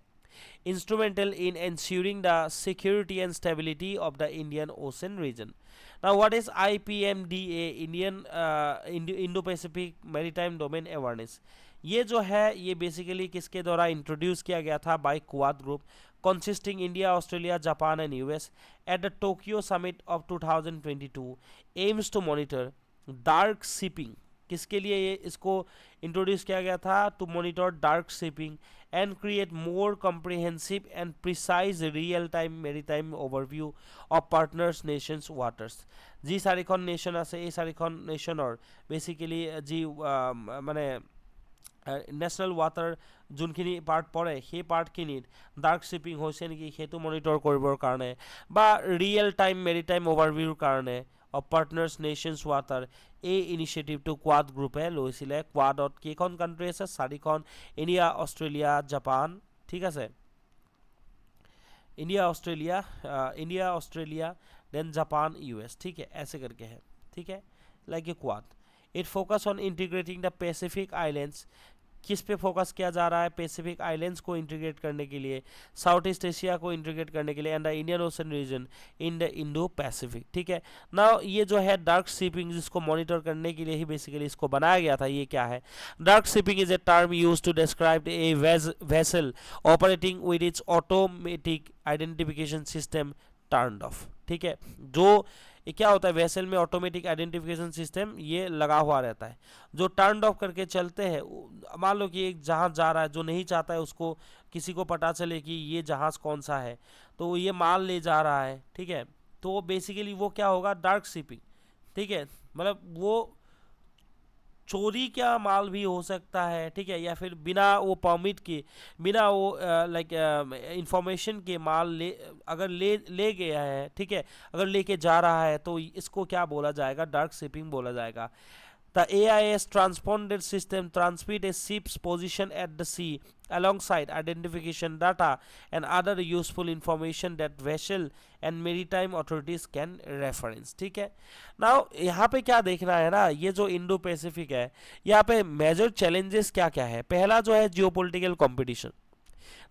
instrumental in ensuring the security and stability of the Indian Ocean region। Now, what is IPMDA? Indo-Pacific Maritime Domain Awareness। ये जो है ये बेसिकली किसके द्वारा इंट्रोड्यूस किया गया था? By quad group consisting India, Australia, Japan and US at the Tokyo Summit of 2022 aims to monitor dark shipping किसके लिए ये इसको इंट्रोड्यूस किया गया था? To monitor dark shipping and create more comprehensive and precise real time maritime overview of partners nations waters. जी চাৰিখন নেশ্যন আছে, এই চাৰিখন নেশ্যনৰ বেচিকেলি যি মানে নেশ্যনেল ৱাটাৰ যোনখিনি পাৰ্ট পৰে সেই পাৰ্টখিনিত ডাৰ্ক শ্বিপিং হৈছে নেকি সেইটো মনিটৰ কৰিবৰ কাৰণে বা ৰিয়েল টাইম মেৰিটাইম অভাৰভিউৰ কাৰণে অফ পাৰ্টনাৰ্ছ নেশ্যনছ ৱাটাৰ এই ইনিচিয়েটিভটো কোৱাড গ্ৰুপে লৈছিলে। কোৱাডত কেইখন কাণ্ট্ৰি আছে? চাৰিখন, ইণ্ডিয়া, অষ্ট্ৰেলিয়া, জাপান, ঠিক আছে, India Australia then Japan US, ठीक है, ऐसे करके है, ठीक है, like a quad. It focus on integrating the Pacific islands. किस पे फोकस किया जा रहा है? पैसिफिक आइलैंड्स को इंटीग्रेट करने के लिए, साउथ ईस्ट एशिया को इंटीग्रेट करने के लिए and the Indian ocean region in the Indo Pacific, ठीक है ना। ये जो है डार्क शिपिंग जिसको मॉनिटर करने के लिए ही बेसिकली इसको बनाया गया था। ये क्या है? Dark shipping is a term use to describe a vessel operating with its automatic identification system turned off, ठीक है। जो ये क्या होता है? वेसल में ऑटोमेटिक आइडेंटिफिकेशन सिस्टम ये लगा हुआ रहता है, जो टर्न ऑफ करके चलते हैं। मान लो कि एक जहाज जा रहा है, जो नहीं चाहता है उसको किसी को पता चले कि ये जहाज कौन सा है, तो ये माल ले जा रहा है, ठीक है, तो बेसिकली वो क्या होगा? डार्क शिपिंग, ठीक है, मतलब वो चोरी क्या माल भी हो सकता है, ठीक है, या फिर बिना वो परमिट के, बिना वो लाइक इंफॉर्मेशन के माल अगर ले गया है, ठीक है, अगर लेके जा रहा है तो इसको क्या बोला जाएगा? डार्क शिपिंग बोला जाएगा। The AIS transponder system transmit a ship's position at the sea alongside identification data and other useful information that vessel and maritime authorities can reference, ठीक है। Now यहाँ पे क्या देखना है ना, ये जो इंडो पैसिफिक है, यहाँ पे मेजर चैलेंजेस क्या क्या है? पहला जो है geopolitical competition.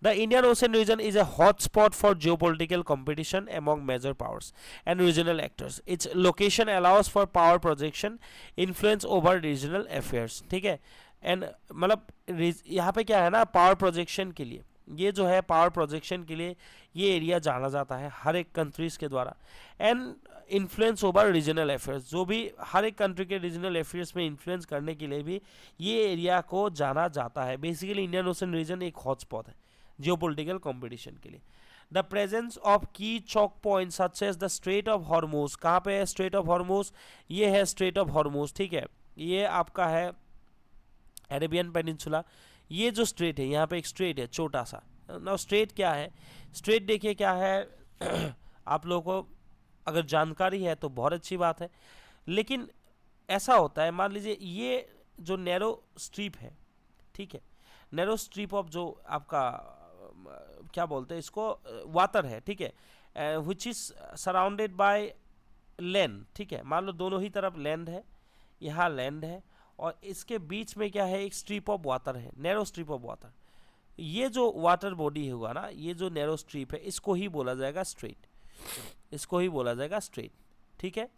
The Indian Ocean region is a hotspot for geopolitical competition among major powers and regional actors. Its location allows for power projection, influence over regional affairs, ठीक है। एंड मतलब यहाँ पे क्या है ना, पावर प्रोजेक्शन के लिए, ये जो है पावर प्रोजेक्शन के लिए ये एरिया जाना जाता है हर एक कंट्रीज के द्वारा। And influence over regional affairs, जो भी हर एक कंट्री के रीजनल अफेयर्स में इन्फ्लुएंस करने के लिए भी ये एरिया को जाना जाता है। बेसिकली इंडियन ओशन रीजन एक हॉटस्पॉट है जियोपॉलिटिकल कंपटीशन के लिए। The presence of key choke point such as the strait of Hormuz. कहाँ पे है स्ट्रेट ऑफ हॉर्मोज? ये है स्ट्रेट ऑफ हॉर्मोज, ठीक है, ये आपका है अरेबियन पेनिनसुला। ये जो स्ट्रेट है, यहाँ पे एक स्ट्रेट है छोटा सा ना। स्ट्रेट क्या है? स्ट्रेट देखिए क्या है आप लोगों को अगर जानकारी है तो बहुत अच्छी बात है, लेकिन ऐसा होता है, मान लीजिए ये जो नैरो स्ट्रिप है, ठीक है, नैरो स्ट्रिप ऑफ जो आपका क्या बोलते हैं इसको, वाटर है, ठीक है, which is surrounded by land, ठीक है, मान लो दोनों ही तरफ लैंड है, यहाँ लैंड है और इसके बीच में क्या है? एक स्ट्रिप ऑफ वाटर है, नैरो स्ट्रिप ऑफ वाटर। ये जो वाटर बॉडी होगा ना, ये जो नैरो स्ट्रिप है, इसको ही बोला जाएगा स्ट्रेट, इसको ही बोला जाएगा स्ट्रेट, ठीक है।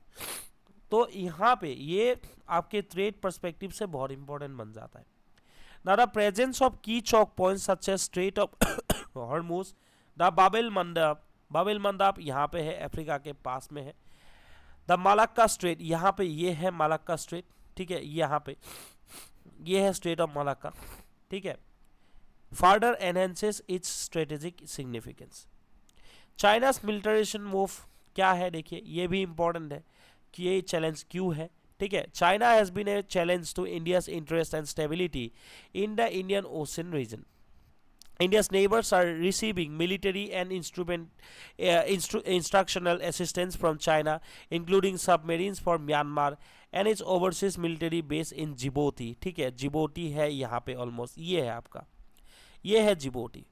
तो यहाँ पे ये आपके ट्रेड पर्सपेक्टिव से बहुत इंपॉर्टेंट बन जाता है। Now the presence of key choke points such as Strait of Hormuz, the Bab el Mandab यहाँ पे है, अफ्रीका के पास में है। द मालक्का स्ट्रेट, यहाँ पे ये है मालक्का स्ट्रेट, ठीक है, यहाँ पे ये है स्ट्रेट ऑफ मालक्का, ठीक है। Further enhances it's strategic significance. China's militarisation move क्या है? देखिए ये भी इंपॉर्टेंट है कि ये चैलेंज क्यों है, ठीक है। China has been a challenge to India's interest and stability in the Indian ocean region. India's neighbors are receiving military and instructional assistance from China, including submarines for Myanmar and its overseas military base in Djibouti, ठीक है, जिबोटी है यहाँ पे ऑलमोस्ट, ये है आपका, ये है जिबोटी।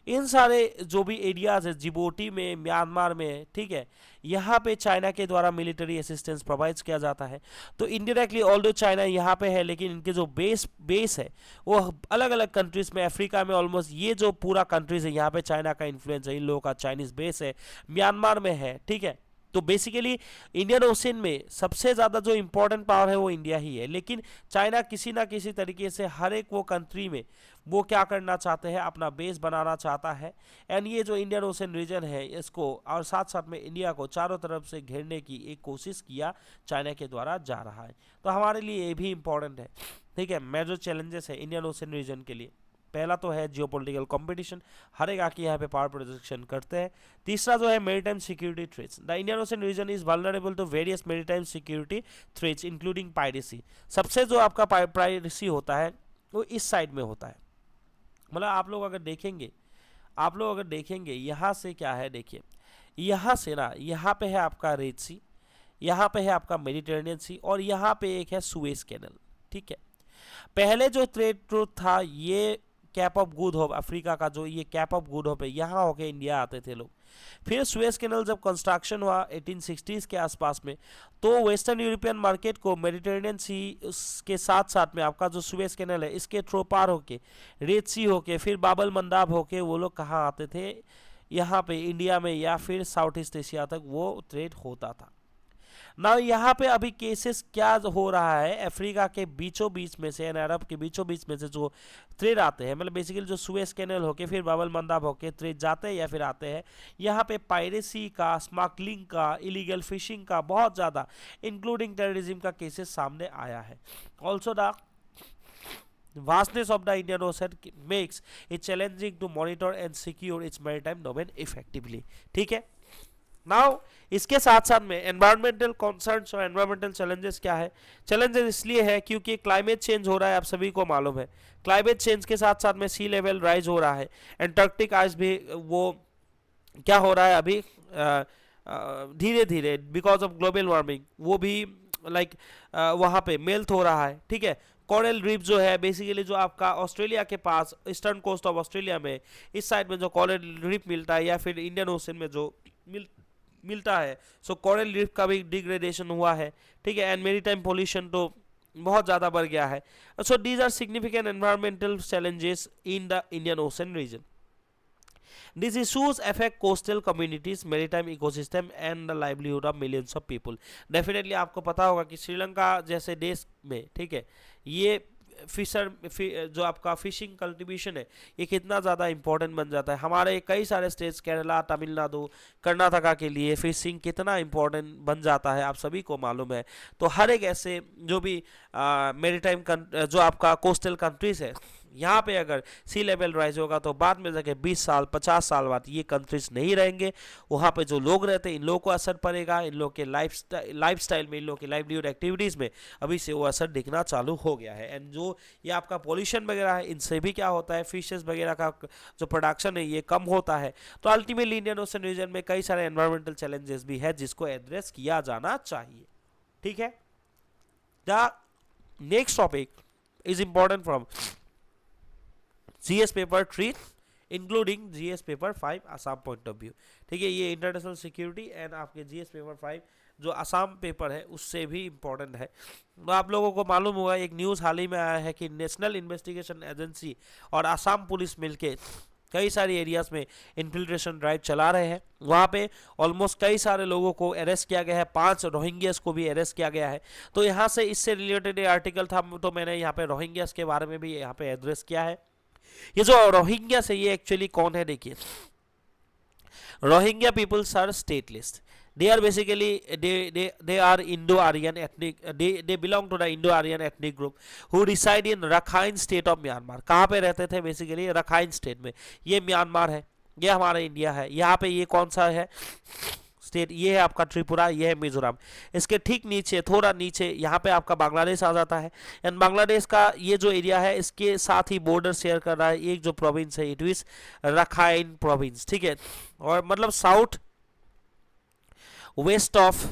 इन सारे जो भी एरियाज है जिबोटी में, म्यांमार में, ठीक है, यहाँ पे चाइना के द्वारा मिलिट्री असिस्टेंस प्रोवाइड किया जाता है। तो इनडायरेक्टली ऑल्दो चाइना यहाँ पे है, लेकिन इनके जो बेस है वो अलग अलग कंट्रीज में, अफ्रीका में ऑलमोस्ट ये जो पूरा कंट्रीज है यहाँ पे चाइना का इन्फ्लुएंस है, इन लोगों का चाइनीज बेस है, म्यांमार में है, ठीक है, तो बेसिकली इंडियन ओशन में सबसे ज़्यादा जो इम्पोर्टेंट पावर है वो इंडिया ही है, लेकिन चाइना किसी ना किसी तरीके से हर एक वो कंट्री में वो क्या करना चाहते हैं, अपना बेस बनाना चाहता है। एंड ये जो इंडियन ओशन रीजन है इसको और साथ साथ में इंडिया को चारों तरफ से घेरने की एक कोशिश किया चाइना के द्वारा जा रहा है। तो हमारे लिए ये भी इम्पोर्टेंट है, ठीक है। मेजर चैलेंजेस है इंडियन ओशन रीजन के लिए, पहला तो है जियोपॉलिटिकल कंपटीशन, हर एक आके यहाँ पे पावर प्रोजेक्शन करते हैं। तीसरा जो है maritime security threats, the Indian ocean region is vulnerable to various maritime security threats including piracy. सबसे जो आपका पायरेसी होता है वो इस साइड में होता है, मतलब आप लोग अगर देखेंगे यहाँ से क्या है, देखिए यहाँ से ना, यहाँ पे है आपका रेड सी, यहाँ पे है आपका मेडिटेरेनियन सी, और यहाँ पे एक है सुएज कैनल, ठीक है। पहले जो ट्रेड रूट था ये cap of good hope, Africa का जो ये कैप ऑफ गुड होप है, यहाँ होके इंडिया आते थे लोग। फिर सुएज कैनल जब कंस्ट्रक्शन हुआ 1860s के आसपास में, तो वेस्टर्न यूरोपियन मार्केट को मेडिटेरेनियन सी के साथ साथ में आपका जो सुएज कैनल है इसके थ्रू पार होके, रेड सी होके, फिर बाबल मंदाब होके वो लोग कहाँ आते थे, यहाँ पे इंडिया में या फिर साउथ ईस्ट एशिया तक वो ट्रेड होता था ना। यहाँ पे अभी केसेस क्या हो रहा है, अफ्रीका के बीचों बीच में से, अरब के बीचों बीच में से जो ट्रेड आते हैं, मतलब बेसिकली जो सुएज कैनल होके फिर बाबल मंदाब होके ट्रेड जाते हैं या फिर आते हैं, यहाँ पे पायरेसी का, स्मगलिंग का, इलीगल फिशिंग का बहुत ज़्यादा, इंक्लूडिंग टेररिज्म का केसेस सामने आया है। Also the vastness of the Indian Ocean makes it challenging to monitor and secure its maritime domain effectively, ठीक है। नाउ इसके साथ साथ में एनवायरमेंटल कॉन्सर्न्स और एनवायरमेंटल चैलेंजेस क्या है, चैलेंजेस इसलिए है क्योंकि क्लाइमेट चेंज हो रहा है, आप सभी को मालूम है। क्लाइमेट चेंज के साथ साथ में सी लेवल राइज हो रहा है, एंटार्क्टिक आइस भी वो क्या हो रहा है अभी धीरे धीरे बिकॉज ऑफ ग्लोबल वार्मिंग, वो भी लाइक वहाँ पे मेल्ट हो रहा है, ठीक है। कोरल रीफ जो है बेसिकली जो आपका ऑस्ट्रेलिया के पास ईस्टर्न कोस्ट ऑफ ऑस्ट्रेलिया में इस साइड में जो कोरल रीफ मिलता है या फिर इंडियन ओशन में जो मिलता है, सो कोरल रीफ का भी डिग्रेडेशन हुआ है, ठीक है। एंड मेरीटाइम पोल्यूशन तो बहुत ज़्यादा बढ़ गया है। So these are significant environmental challenges in the Indian ocean region. These issues affect coastal communities, maritime ecosystem and the livelihood of millions of people. Definitely आपको पता होगा कि श्रीलंका जैसे देश में, ठीक है, ये जो आपका फिशिंग कल्टीवेशन है ये कितना ज़्यादा इंपॉर्टेंट बन जाता है। हमारे कई सारे स्टेट्स केरला, तमिलनाडु, कर्नाटका के लिए फिशिंग कितना इंपॉर्टेंट बन जाता है आप सभी को मालूम है। तो हर एक ऐसे जो भी मेरीटाइम जो आपका कोस्टल कंट्रीज है, यहाँ पे अगर सी लेवल राइज होगा तो बाद में जाके 20 साल 50 साल बाद ये कंट्रीज नहीं रहेंगे, वहाँ पे जो लोग रहते हैं इन लोगों को असर पड़ेगा, इन लोग के लाइफस्टाइल में, इन लोग के लाइवलीहुड एक्टिविटीज़ में अभी से वो असर दिखना चालू हो गया है। एंड जो ये आपका पॉल्यूशन वगैरह है इनसे भी क्या होता है, फिशेस वगैरह का जो प्रोडक्शन है ये कम होता है। तो अल्टीमेटली इंडियन ओशन रीजन में कई सारे एनवायरमेंटल चैलेंजेस भी है जिसको एड्रेस किया जाना चाहिए, ठीक है। The next topic is important from GS paper 3 including GS paper 5 Assam point of view, ठीक है। ये इंटरनेशनल सिक्योरिटी एंड आपके GS पेपर 5 जो आसाम पेपर है उससे भी इम्पोर्टेंट है। तो आप लोगों को मालूम होगा एक न्यूज़ हाल ही में आया है कि नेशनल इन्वेस्टिगेशन एजेंसी और आसाम पुलिस मिलके कई सारी एरियाज में इन्फिल्ट्रेशन ड्राइव चला रहे हैं। वहाँ पे ऑलमोस्ट कई सारे लोगों को अरेस्ट किया गया है, 5 रोहिंग्यास को भी अरेस्ट किया गया है। तो यहाँ से इससे रिलेटेड एक आर्टिकल था, तो मैंने यहाँ पे रोहिंग्यास के बारे में भी यहाँ पे एड्रेस किया है। ये जो रोहिंग्या है ये एक्चुअली कौन है, देखिए Rohingya peoples are stateless, they are basically they are Indo-Aryan ethnic, they belong to the Indo-Aryan ethnic group who reside in Rakhine state of Myanmar। कहाँ पे रहते थे बेसिकली, रखाइन स्टेट में, ये म्यांमार है, ये हमारा इंडिया है। यहाँ पे ये कौन सा है स्टेट, ये है आपका त्रिपुरा, ये है मिजोरम। इसके ठीक नीचे थोड़ा नीचे यहाँ पे आपका बांग्लादेश आ जाता है। एंड बांग्लादेश का ये जो एरिया है इसके साथ ही बॉर्डर शेयर कर रहा है एक जो प्रोविंस है, इट इज रखाइन प्रोविंस, ठीक है। और मतलब साउथ वेस्ट ऑफ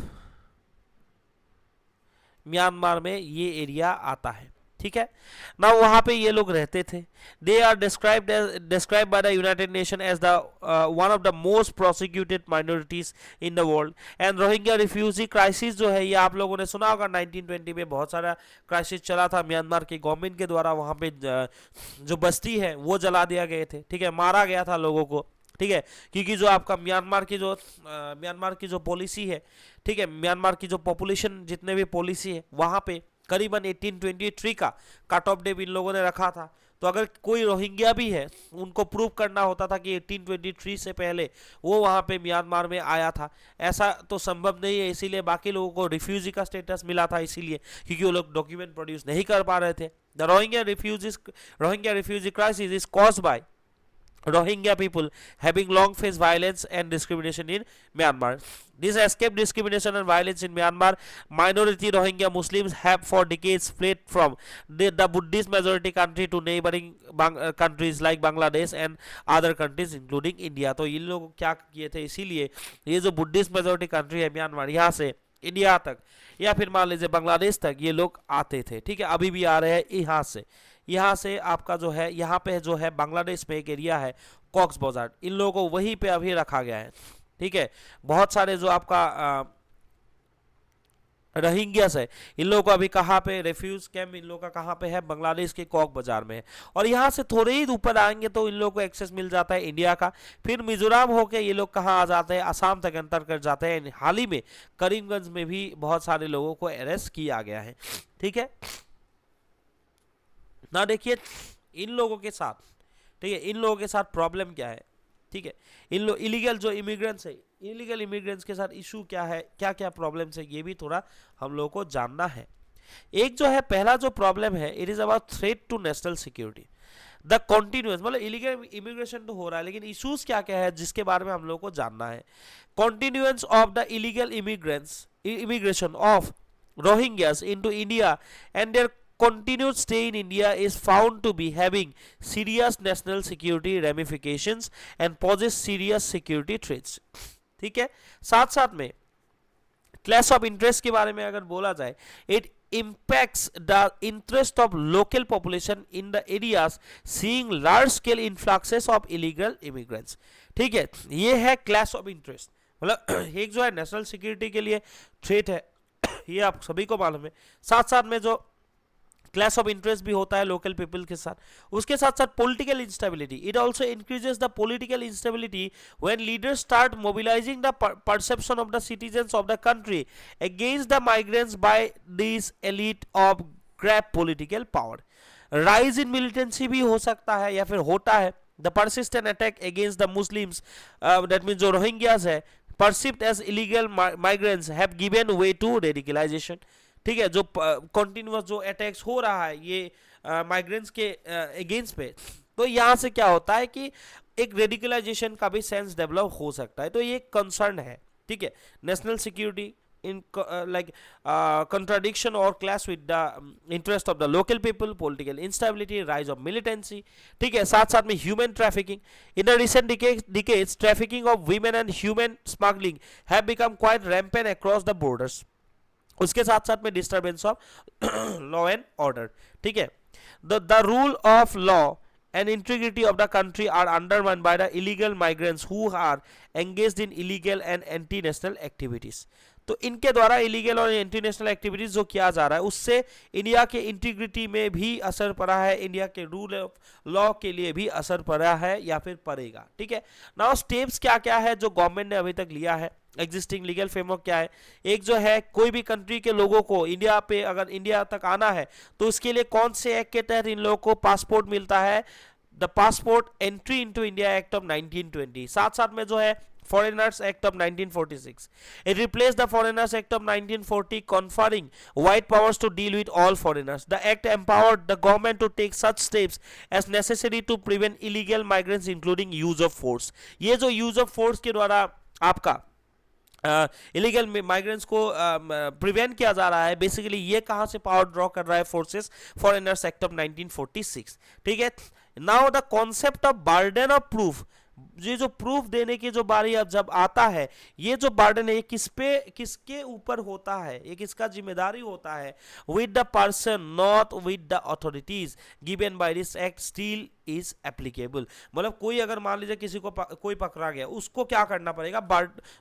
म्यांमार में ये एरिया आता है, ठीक है ना। वहाँ पे ये लोग रहते थे। They are described by the United Nation as the one of the most prosecuted minorities in the world. And Rohingya refugee crisis जो है ये आप लोगों ने सुना होगा, 1920 में बहुत सारा क्राइसिस चला था म्यांमार की गवर्नमेंट के द्वारा। वहाँ पे जो बस्ती है वो जला दिया गए थे, ठीक है, मारा गया था लोगों को, ठीक है, क्योंकि जो आपका म्यांमार की जो पॉलिसी है, ठीक है, म्यांमार की जो पॉपुलेशन जितने भी पॉलिसी है वहां पे करीबन 1823 का कट ऑफ डेट इन लोगों ने रखा था। तो अगर कोई रोहिंग्या भी है, उनको प्रूव करना होता था कि 1823 से पहले वो वहां पे म्यांमार में आया था। ऐसा तो संभव नहीं है, इसीलिए बाकी लोगों को रिफ्यूजी का स्टेटस मिला था, इसीलिए क्योंकि वो लोग डॉक्यूमेंट प्रोड्यूस नहीं कर पा रहे थे। The Rohingya refugee crisis is caused by Rohingya people having long faced violence and discrimination in Myanmar. This escaped discrimination and violence in Myanmar. Minority Rohingya Muslims have for decades fled from the Buddhist majority country to neighboring countries like Bangladesh and other countries including India. तो इन लोग क्या किए थे, इसीलिए ये जो बुद्धिस्ट मेजोरिटी कंट्री है म्यांमार, यहाँ से इंडिया तक या फिर मान लीजिए बांग्लादेश तक ये लोग आते थे। ठीक है, अभी भी आ रहे हैं यहाँ से आपका जो है, यहाँ पे जो है बांग्लादेश में एक एरिया है कॉक्स बाजार, इन लोगों को वहीं पे अभी रखा गया है। ठीक है, बहुत सारे जो आपका रोहिंग्यास है, इन लोगों को अभी कहाँ पे रेफ्यूज कैंप इन लोगों का कहाँ पे है, बांग्लादेश के कॉक बाजार में है। और यहाँ से थोड़े ही ऊपर आएंगे तो इन लोगों को एक्सेस मिल जाता है इंडिया का। फिर मिजोरम होके ये लोग कहाँ आ जाते हैं, असम तक अंतर कर जाते हैं। हाल ही में करीमगंज में भी बहुत सारे लोगों को अरेस्ट किया गया है। ठीक है ना, देखिए इन लोगों के साथ, ठीक है, इन लोगों के साथ प्रॉब्लम क्या है। ठीक है, इन लोग इलीगल जो इमिग्रेंट्स है, इलीगल इमिग्रेंट्स के साथ इशू क्या है, क्या क्या प्रॉब्लम्स है, ये भी थोड़ा हम लोगों को जानना है। एक जो है पहला जो प्रॉब्लम है, it is about threat to national security. The continuous, मतलब इलीगल इमिग्रेशन तो हो रहा है, लेकिन इशूज क्या क्या है जिसके बारे में हम लोग को जानना है। Continuance of the illegal immigration of Rohingyas into India and their continued stay in India is found to be having serious national security ramifications and poses serious security threats. ठीक है, साथ साथ में क्लैश ऑफ इंटरेस्ट के बारे में अगर बोला जाए, it impacts the interest of local population in the areas seeing large scale influxes of illegal immigrants. ठीक है, ये है क्लैश ऑफ इंटरेस्ट, मतलब एक जो है नेशनल सिक्योरिटी के लिए थ्रेट है, ये आप सभी को मालूम है। साथ साथ में जो क्लैश ऑफ इंटरेस्ट भी होता है लोकल पीपल के साथ, उसके साथ साथ political instability. It also increases the political instability when leaders start mobilising the perception of the citizens of the country against the migrants by this elite of grab political power. Rise in militancy भी हो सकता है या फिर होता है। The persistent attack against the Muslims, that means जो रोहिंग्यास है, perceived as illegal migrants have given way to radicalization. ठीक है, जो कॉन्टिन्यूस जो अटैक्स हो रहा है ये माइग्रेंट्स के अगेंस्ट पे, तो यहाँ से क्या होता है कि एक रेडिकलाइजेशन का भी सेंस डेवलप हो सकता है। तो ये कंसर्न है। ठीक है, national security in like contradiction or clash with the interest of the local people, political instability, rise of militancy. ठीक है, साथ साथ में human trafficking. In the recent decades, trafficking of women and human smuggling have become quite rampant across the borders. उसके साथ साथ में disturbance of law and order. ठीक है, the rule of law and integrity of the country are undermined by the illegal migrants who are engaged in illegal and anti-national activities. तो इनके द्वारा इलीगल और इंटरनेशनल एक्टिविटीज जो किया जा रहा है उससे इंडिया के इंटीग्रिटी में भी असर पड़ा है, इंडिया के रूल ऑफ लॉ के लिए भी असर पड़ा है या फिर पड़ेगा। ठीक है, नाउ स्टेप्स क्या क्या है जो गवर्नमेंट ने अभी तक लिया है, एग्जिस्टिंग लीगल फ्रेमवर्क क्या है। एक जो है, कोई भी कंट्री के लोगों को इंडिया पे अगर इंडिया तक आना है तो उसके लिए कौन से एक्ट के तहत इन लोगों को पासपोर्ट मिलता है, the passport entry into India act of 1920। साथ साथ में जो है Foreigners Act of 1946. It replaced the Foreigners Act of 1940, conferring wide powers to deal with all foreigners. The act empowered the government to take such steps as necessary to prevent illegal migrants, including use of force. ये जो use of force के द्वारा आपका इलीगल माइग्रेंट्स को प्रिवेंट किया जा रहा है, बेसिकली ये कहाँ से पावर ड्रॉ कर रहा है, फोर्सेस, फॉरेनर्स एक्ट ऑफ 1946। ठीक है, now the concept of burden of proof, ये जो प्रूफ देने की जो बारी अब जब आता है, ये जो बर्डन है ये किसके ऊपर होता है, ये किसका जिम्मेदारी होता है, with the person not with the authorities given by this act still is applicable. मतलब कोई अगर मान लीजिए किसी को कोई पकड़ा गया, उसको क्या करना पड़ेगा,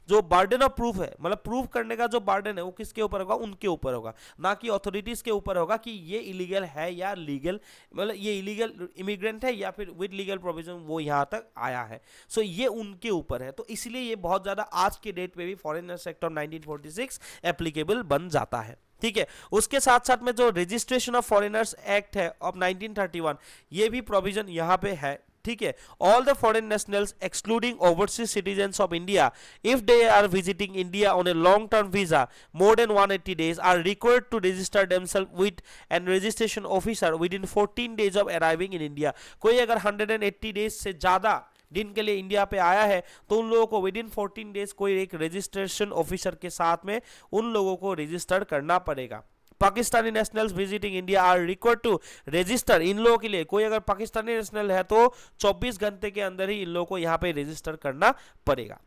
जो बर्डन ऑफ प्रूफ है, मतलब प्रूफ करने का जो बर्डन है वो किसके ऊपर होगा, उनके ऊपर होगा, ना कि अथॉरिटीज के ऊपर होगा कि ये इलीगल है या लीगल, मतलब ये इलीगल इमिग्रेंट है या फिर विद लीगल प्रोविजन वो यहाँ तक आया है। सो ये उनके ऊपर है। तो इसलिए ये बहुत ज्यादा आज के डेट पे भी फॉरेनर्स एक्ट ऑफ 1946 एप्लीकेबल बन जाता है। ठीक है, उसके साथ साथ में जो रजिस्ट्रेशन ऑफ फॉरेनर्स एक्ट है ऑफ 1931, ये भी प्रोविजन यहाँ पे है। ठीक है, all the foreign nationals excluding overseas citizens of India if they are visiting India on a long term visa more than 180 days are required to register themselves with an registration officer within 14 days of arriving in India. कोई अगर 180 days से ज्यादा दिन के लिए इंडिया पे आया है तो उन लोगों को विद इन 14 days कोई एक रजिस्ट्रेशन ऑफिसर के साथ में उन लोगों को रजिस्टर करना पड़ेगा। Pakistani nationals visiting India are required to register, इन लोगों के लिए कोई अगर पाकिस्तानी नेशनल है तो 24 घंटे के अंदर ही इन लोगों को यहाँ पे रजिस्टर करना पड़ेगा।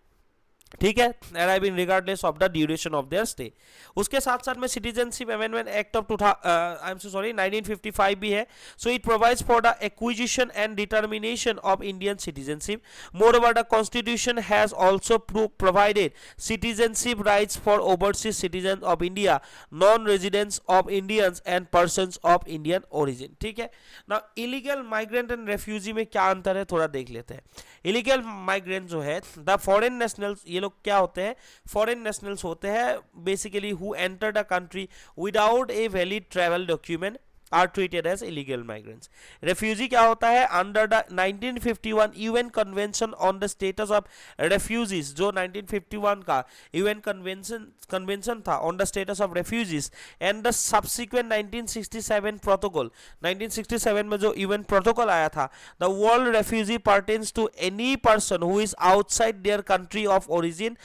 ठीक है, arriving regardless of the duration of their stay. उसके साथ साथ में सिटीजनशिप अमेंडमेंट एक्ट ऑफ 1955 भी है। So it provides for the acquisition and determination of Indian citizenship. More over the constitution has also provided citizenship rights for overseas citizen of India, non residents of Indians and persons of Indian origin. ठीक है, ना इलीगल माइग्रेंट एंड रेफ्यूजी में क्या अंतर है थोड़ा देख लेते हैं। इलीगल माइग्रेंट जो है, द फॉरेन नेशनल्स, ये लोग क्या होते हैं, फॉरेन नेशनल्स होते हैं basically who enter the country without a valid travel document are treated as illegal migrants. Refugee क्या होता है, under the 1951 UN Convention on the Status of Refugees, जो 1951 का UN convention था on the status of refugees and the subsequent 1967 protocol, 1967 में जो UN protocol आया था, the world refugee pertains to any person who is outside their country of origin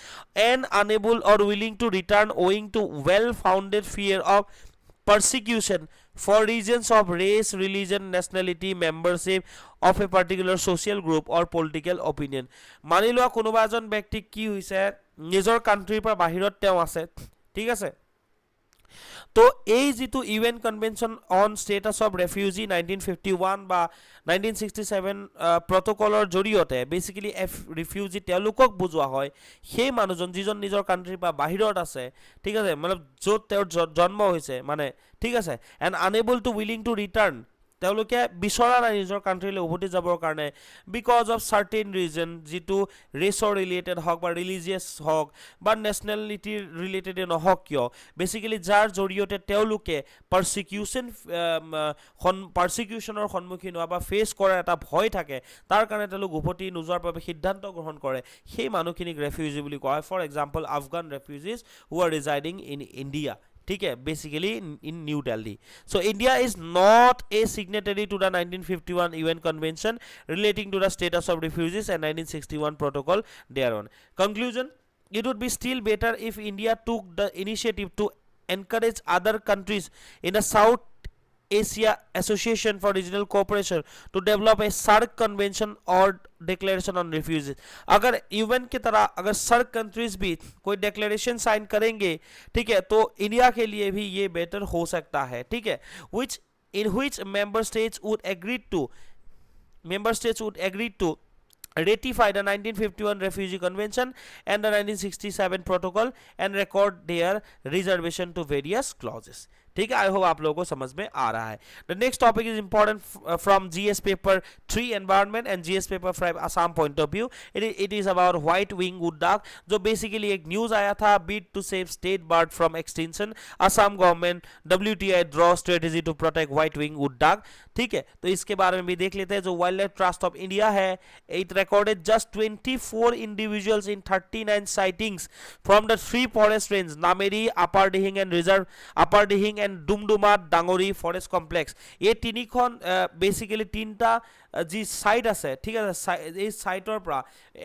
and unable or willing to return owing to well-founded fear of persecution for reasons of race, religion, nationality, membership of a particular social group or political opinion। মানি লোৱা কোনোবা এজন ব্যক্তি কি হৈছে, নিজৰ কান্ট্ৰিৰ পৰা বাহিৰত তেওঁ আছে, ঠিক আছে, তো এই যেটো UN convention on status of refugee 1951 বা 1967 প্ৰটোকলৰ জৰিয়তে বেসিক্যালি ৰিফিউজি তেওঁলোকক বুজোৱা হয় সেই মানুহজন যিজন নিজৰ কান্ট্ৰিৰ পৰা বাহিৰত আছে, ঠিক আছে, মানে য'ত তেওঁৰ জন্ম হৈছে, মানে ঠিক আছে, and unable to willing to return, তেওঁলোকে বিচৰা নাই নিজৰ কান্ট্ৰিলৈ উভতি যাবৰ কাৰণে বিকজ অফ চাৰ্টেইন ৰিজন, যিটো ৰেচৰ ৰিলেটেড হওক বা ৰিলিজিয়াছ হওক বা নেশ্যনেলিটিৰ ৰিলেটেডে নহওক কিয়, বেচিকেলি যাৰ জৰিয়তে তেওঁলোকে পাৰ্চিকিউশ্যনৰ সন্মুখীন হোৱা বা ফেচ কৰাৰ এটা ভয় থাকে, তাৰ কাৰণে তেওঁলোক উভতি নোযোৱাৰ বাবে সিদ্ধান্ত গ্ৰহণ কৰে, সেই মানুহখিনিক ৰেফিউজি বুলি কোৱা হয়। For example Afghan refugees who are residing in India, ठीक है, basically in New Delhi. So India is not a signatory to the 1951 UN convention relating to the status of refugees and 1961 protocol thereon। Conclusion, it would be still better if India took the initiative to encourage other countries in the South Asia Association for Regional Cooperation to develop a SAARC convention or declaration on refugees। अगर यूएन की तरह अगर SAARC कंट्रीज भी कोई डिक्लेरेशन साइन करेंगे, ठीक है, तो इंडिया के लिए भी ये बेटर हो सकता है, ठीक है, which in which member states would agree to ratify the 1951 Refugee Convention and the 1967 Protocol and record their reservation to various clauses। ठीक है, आई होप आप लोगों को समझ में आ रहा है। The next topic is important from GS paper 3 environment and GS paper 5 Assam point of view. It is about white wing wood duck, जो बेसिकली एक न्यूज आया था, bid to save state bird from extinction, Assam government WTI draw strategy to protect white wing wood duck. ठीक है, तो इसके बारे में भी देख लेते हैं। जो wildlife trust of India है, it recorded just 24 individuals in 39 sightings from the 3 forest range, Nameri, upper Dihing and reserve, upper Dihing and Dumduma Dangori forest complex, এই তিনিখন বেসিক্যালি তিনটা যি সাইট আছে, ঠিক আছে, এই সাইটৰ পৰা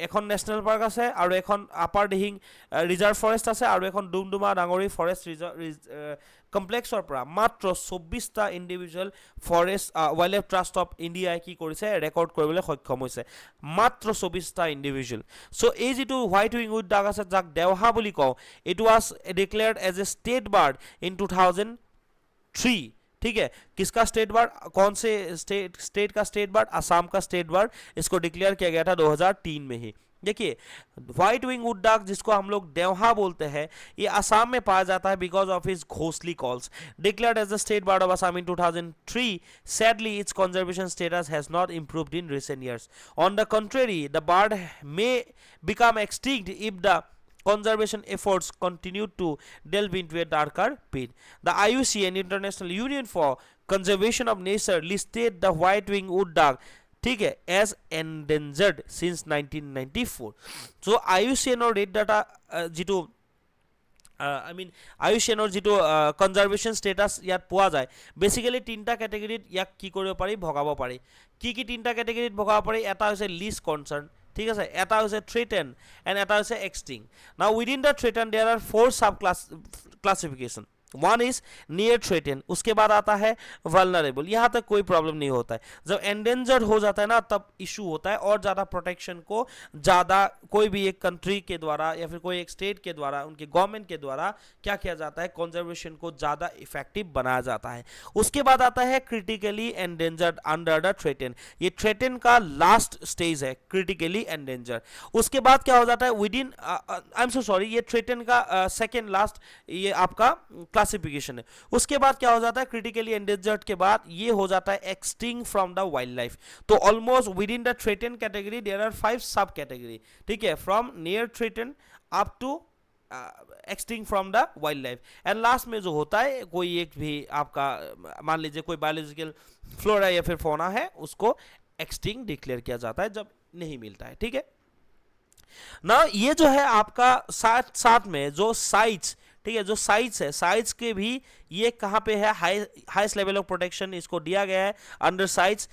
এখন নেশ্যনেল পাৰ্ক আছে আৰু এখন আপাৰ ডিহিং ৰিজাৰ্ভ ফৰেষ্ট আছে আৰু এখন ডুমডুমা ডাঙৰি ফৰেষ্ট কমপ্লেক্সৰ পৰা মাত্ৰ 24টা individual forest wildlife trust of ইণ্ডিয়াই কি কৰিছে, ৰেকৰ্ড কৰিবলৈ সক্ষম হৈছে, মাত্ৰ 24টা ইণ্ডিভিজুৱেল। চ' এই যিটো হোৱাইট উইং উড ডাক আছে, যাক দেওহা বুলি কওঁ, it was declared as a state bird in 2003, ठीक है, किसका स्टेट बर्ड, कौन से स्टेट का स्टेट बर्ड, असम का स्टेट बर्ड, इसको डिक्लेयर किया गया था 2003 में ही। देखिए व्हाइट विंग वुड डक जिसको हम लोग देवहा बोलते हैं, ये असम में पाया जाता है बिकॉज ऑफ हिज घोंसली calls. Declared as the state bird of Assam in 2003, sadly its conservation status has not improved in recent years. On the contrary the bird may become extinct if the conservation efforts continue to delve into a darker pit. The IUCN International Union for Conservation of Nature listed the white-winged wood duck, ठीक है, as endangered since 1994. So IUCN और red data যিটো আইউচিএনৰ যিটো কনজাৰ্ভেশ্যন ষ্টেটাছ ইয়াত পোৱা যায়, বেচিকেলি তিনিটা কেটেগৰীত ইয়াক কি কৰিব পাৰি, ভগাব পাৰি। কি তিনিটা কেটেগৰীত ভগাব পাৰি, এটা হৈছে লিষ্ট কনচাৰ্ণ, ঠিক আছে, এটা হৈছে থ্ৰেটেন এণ্ড এটা হৈছে extinct. Now within the threaten there are 4 sub classification. One is near threaten, उसके बाद आता है वल्नरेबल, यहाँ तक कोई प्रॉब्लम नहीं होता है। जब एंडेंजर्ड हो जाता है ना तब इशू होता है, और ज़्यादा प्रोटेक्शन को ज़्यादा कोई भी एक कंट्री के द्वारा या फिर कोई एक स्टेट के द्वारा, उनके गवर्नमेंट के द्वारा क्या किया जाता है, कंजर्वेशन को ज़्यादा इफेक्टिव बनाया जाता है। उसके बाद आता है critically endangered under the threaten, ये थ्रेटेन का लास्ट स्टेज है, क्रिटिकली एंडेंजर्ड। उसके बाद क्या हो जाता है within, I am so sorry, ये थ्रेटेन का सेकेंड लास्ट ये आपका क्लासिफिकेशन है। उसके बाद क्या हो जाता है, क्रिटिकली एंडेंजर्ड के बाद ये हो जाता है extinct from the wildlife. तो almost within the threaten category there are 5 sub category, ठीक है, from near threaten up to extinct from the wildlife. And last में जो होता है कोई एक भी आपका मान लीजिए कोई बायोलॉजिकल फ्लोरा या फिर फौना है, उसको एक्सटिंग डिक्लेयर किया जाता है जब नहीं मिलता है, ठीक है ना। ये जो है आपका साथ साथ में जो साइट्स, ठीक है, जो साइट्स है, साइट्स के भी ये कहाँ पे है, हाईएस्ट लेवल ऑफ प्रोटेक्शन इसको दिया गया है अंडर साइट्स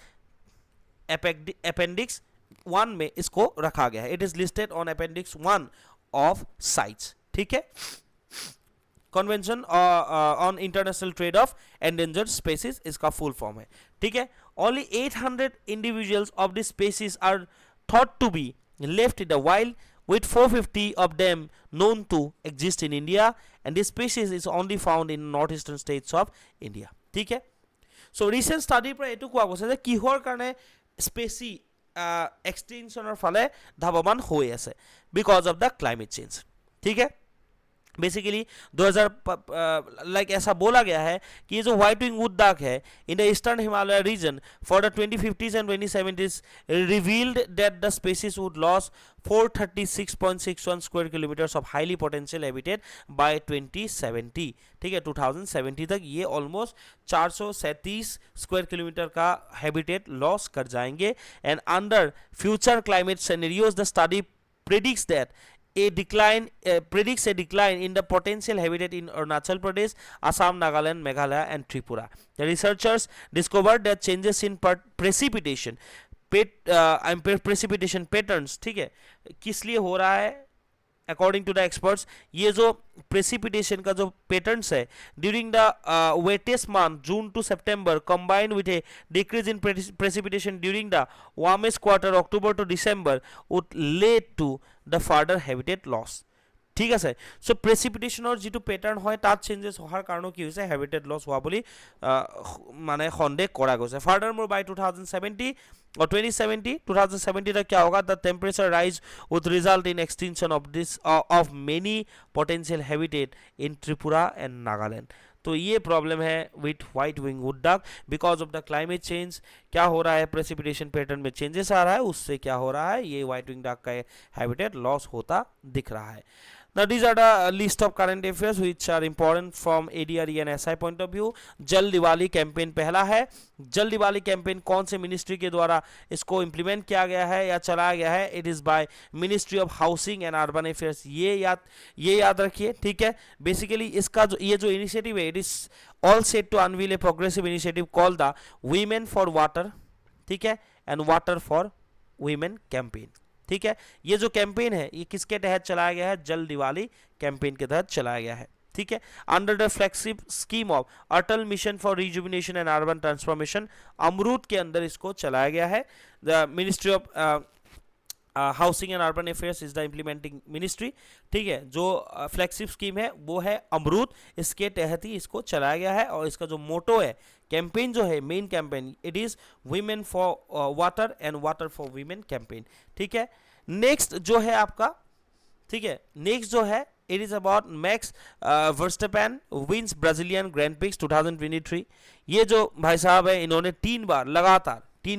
अपेंडिक्स 1 में इसको रखा गया है। It is listed on appendix 1 of CITES, ठीक है। Convention on international trade of endangered species इसका फुल फॉर्म है, ठीक है। Only 800 individuals of this species are thought to be left in the wild, with 450 of them known to exist in India, and this species is only found in northeastern states of India, ठीक है। So recent study पर एटू कोৱা গৈছে যে কিহৰ কাৰণে স্পেচি এক্সটেনশনৰ ফালে ধাৱমান হৈ আছে, because of the climate change, ठीक है। बेसिकली 2000 लाइक ऐसा बोला गया है कि ये जो व्हाइट विंग वुड डक है in the eastern Himalaya region for the 2050s and 2070s revealed that the species would loss 436.61 square kilometres of highly potential habitat by 2070, ठीक है, 2070 तक ये ऑलमोस्ट 437 स्क्वायर किलोमीटर का हैबिटेट लॉस कर जाएंगे। And under future climate scenarios the study predicts a decline in the potential habitat in Arunachal Pradesh, Assam, Nagaland, Meghalaya and Tripura. The researchers discovered that changes in precipitation patterns, ठीक है, किस लिए हो रहा है अकॉर्डिंग टू द एक्सपर्ट्स, ये जो प्रेसिपिटेशन का जो पैटर्न्स है during the wettest month June to September combined with a decrease in precipitation during the warmest quarter October to December would lead to the further habitat loss, ঠিক আছে। সো প্ৰেচিপিটেশ্যনৰ যিটো পেটাৰ্ণ হয় তাত চেঞ্জেছ হোৱাৰ কাৰণো কি হৈছে, হেবিটেট লছ হোৱা বুলি মানে সন্দেহ কৰা গৈছে। ফাৰ্দাৰ মোৰ বাই 2070 और 2070 तक क्या होगा, the temperature rise would result in extension of many potential habitat in Tripura and Nagaland. तो ये प्रॉब्लम है with white wing wood duck because of the climate change. क्या हो रहा है, प्रेसिपिटेशन पैटर्न में चेंजेस आ रहा है, उससे क्या हो रहा है, ये व्हाइट विंग डक का हैबिटेट लॉस होता दिख रहा है। Now these are the list of current affairs which are important from ADRE and SI point of view। जल दिवाली कैंपेन पहला है। जल दिवाली कैंपेन कौन से मिनिस्ट्री के द्वारा इसको इम्प्लीमेंट किया गया है या चलाया गया है, it is by ministry of housing and urban affairs. ये याद रखिए, ठीक है। बेसिकली इसका ये जो इनिशिएटिव है, it is all set to unveil a progressive initiative call the women for water, ठीक है, and water for women campaign, ठीक है। ये जो कैंपेन है ये किसके तहत चलाया गया है, जल दिवाली कैंपेन के तहत चलाया गया है, ठीक है। Under the flagship scheme of Atal mission for rejuvenation and urban transformation, अमरूद के अंदर इसको चलाया गया है। The ministry of housing and urban affairs is the implementing ministry, ठीक है। जो फ्लैगशिप स्कीम है वो है अमरूद, इसके तहत ही इसको चलाया गया है। और इसका जो मोटो है, कैंपेन जो है, main campaign, it is women for water and water for women campaign, ठीक है। नेक्स्ट जो है आपका, ठीक है, नेक्स्ट जो है it is about Max Verstappen wins Brazilian Grand Prix 2023। ये जो भाई साहब है इन्होंने 3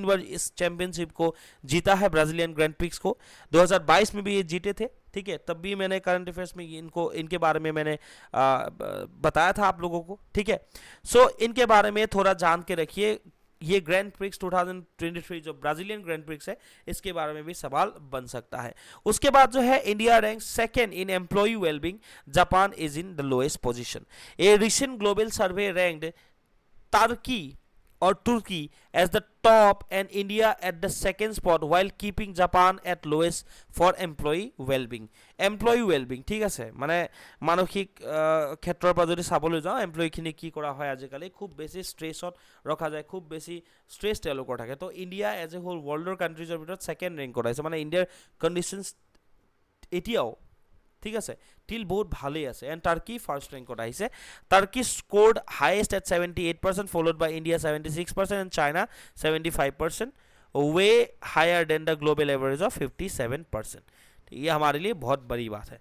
बार इस चैंपियनशिप को जीता है, ब्राजीलियन ग्रैंड प्रिक्स को। 2022 में भी ये जीते थे, ठीक है। तब भी मैंने करंट अफेयर्स में इनके बारे में मैंने बताया था आप लोगों को, ठीक है। सो इनके बारे में थोड़ा जान के रखिए। ये ग्रैंड प्रिक्स 2023 जो ब्राजीलियन ग्रैंड प्रिक्स है, इसके बारे में भी सवाल बन सकता है। उसके बाद जो है India rank second in employ wellbeing, Japan is in the lowest position. A recent global survey ranked Turkey or Turkey as the top and India at the second spot while keeping Japan at lowest for employee well-being. Employee well-being, ঠিক আছে, মানে মানসিক ক্ষেত্ৰৰ পৰা যদি চাবলৈ যাওঁ, এমপ্লয়ীখিনি কি কৰা হয় আজিকালি, খুব বেছি ষ্ট্ৰেছত ৰখা যায়, খুব বেছি ষ্ট্ৰেছ তেওঁলোকৰ থাকে। তো ইণ্ডিয়া এজ এ হোল ৱৰ্ল্ডৰ কাণ্ট্ৰিজৰ ভিতৰত ছেকেণ্ড ৰেংকত আহিছে, মানে ইণ্ডিয়াৰ কণ্ডিশ্যনছ এতিয়াও, ঠিক আছে, টিল বহুত ভালেই আছে। এণ্ড টাৰ্কি ফাৰ্ষ্ট ৰেংকত আহিছে। Turkey scored highest at 78%, followed by India 76% and China 75%, way higher than the global average of 57%। ये हमारे लिए बहुत बड़ी बात है।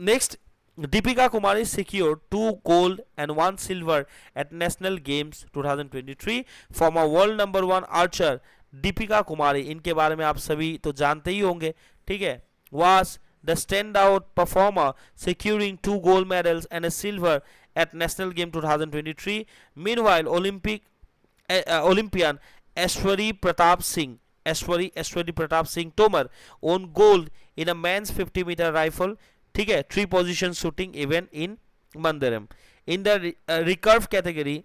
Next, Deepika Kumari secured 2 gold and 1 silver at National Games 2023। Former world number 1 archer Deepika Kumari, इनके बारे में आप सभी तो जानते ही होंगे, ठीक है, was the standout performer, securing 2 gold medals and a silver at National Game 2023. Meanwhile, Olympian Aishwarya Pratap Singh Tomar won gold in a men's 50-meter rifle, ठीक है, 3 position shooting event in Mandaram. In the recurve category,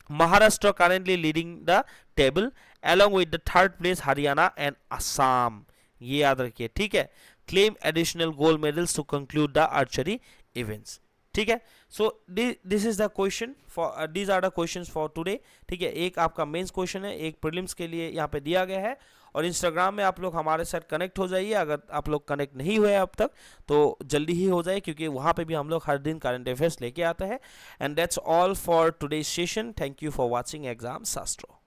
Maharashtra currently leading the table along with the third place Haryana and Assam. ये याद रखिए, ठीक है। claim additional gold medals to conclude the archery events, ठीक है। So this is the question for, these are the questions for today, ठीक है। एक आपका मेंस क्वेश्चन है, एक प्रीलिम्स के लिए यहाँ पे दिया गया है। और इंस्टाग्राम में आप लोग हमारे साथ कनेक्ट हो जाइए, अगर आप लोग कनेक्ट नहीं हुए अब तक तो जल्दी ही हो जाए, क्योंकि वहाँ पे भी हम लोग हर दिन करंट अफेयर्स लेके आते हैं। And that's all for today's session. Thank you for watching Exam शास्त्रो।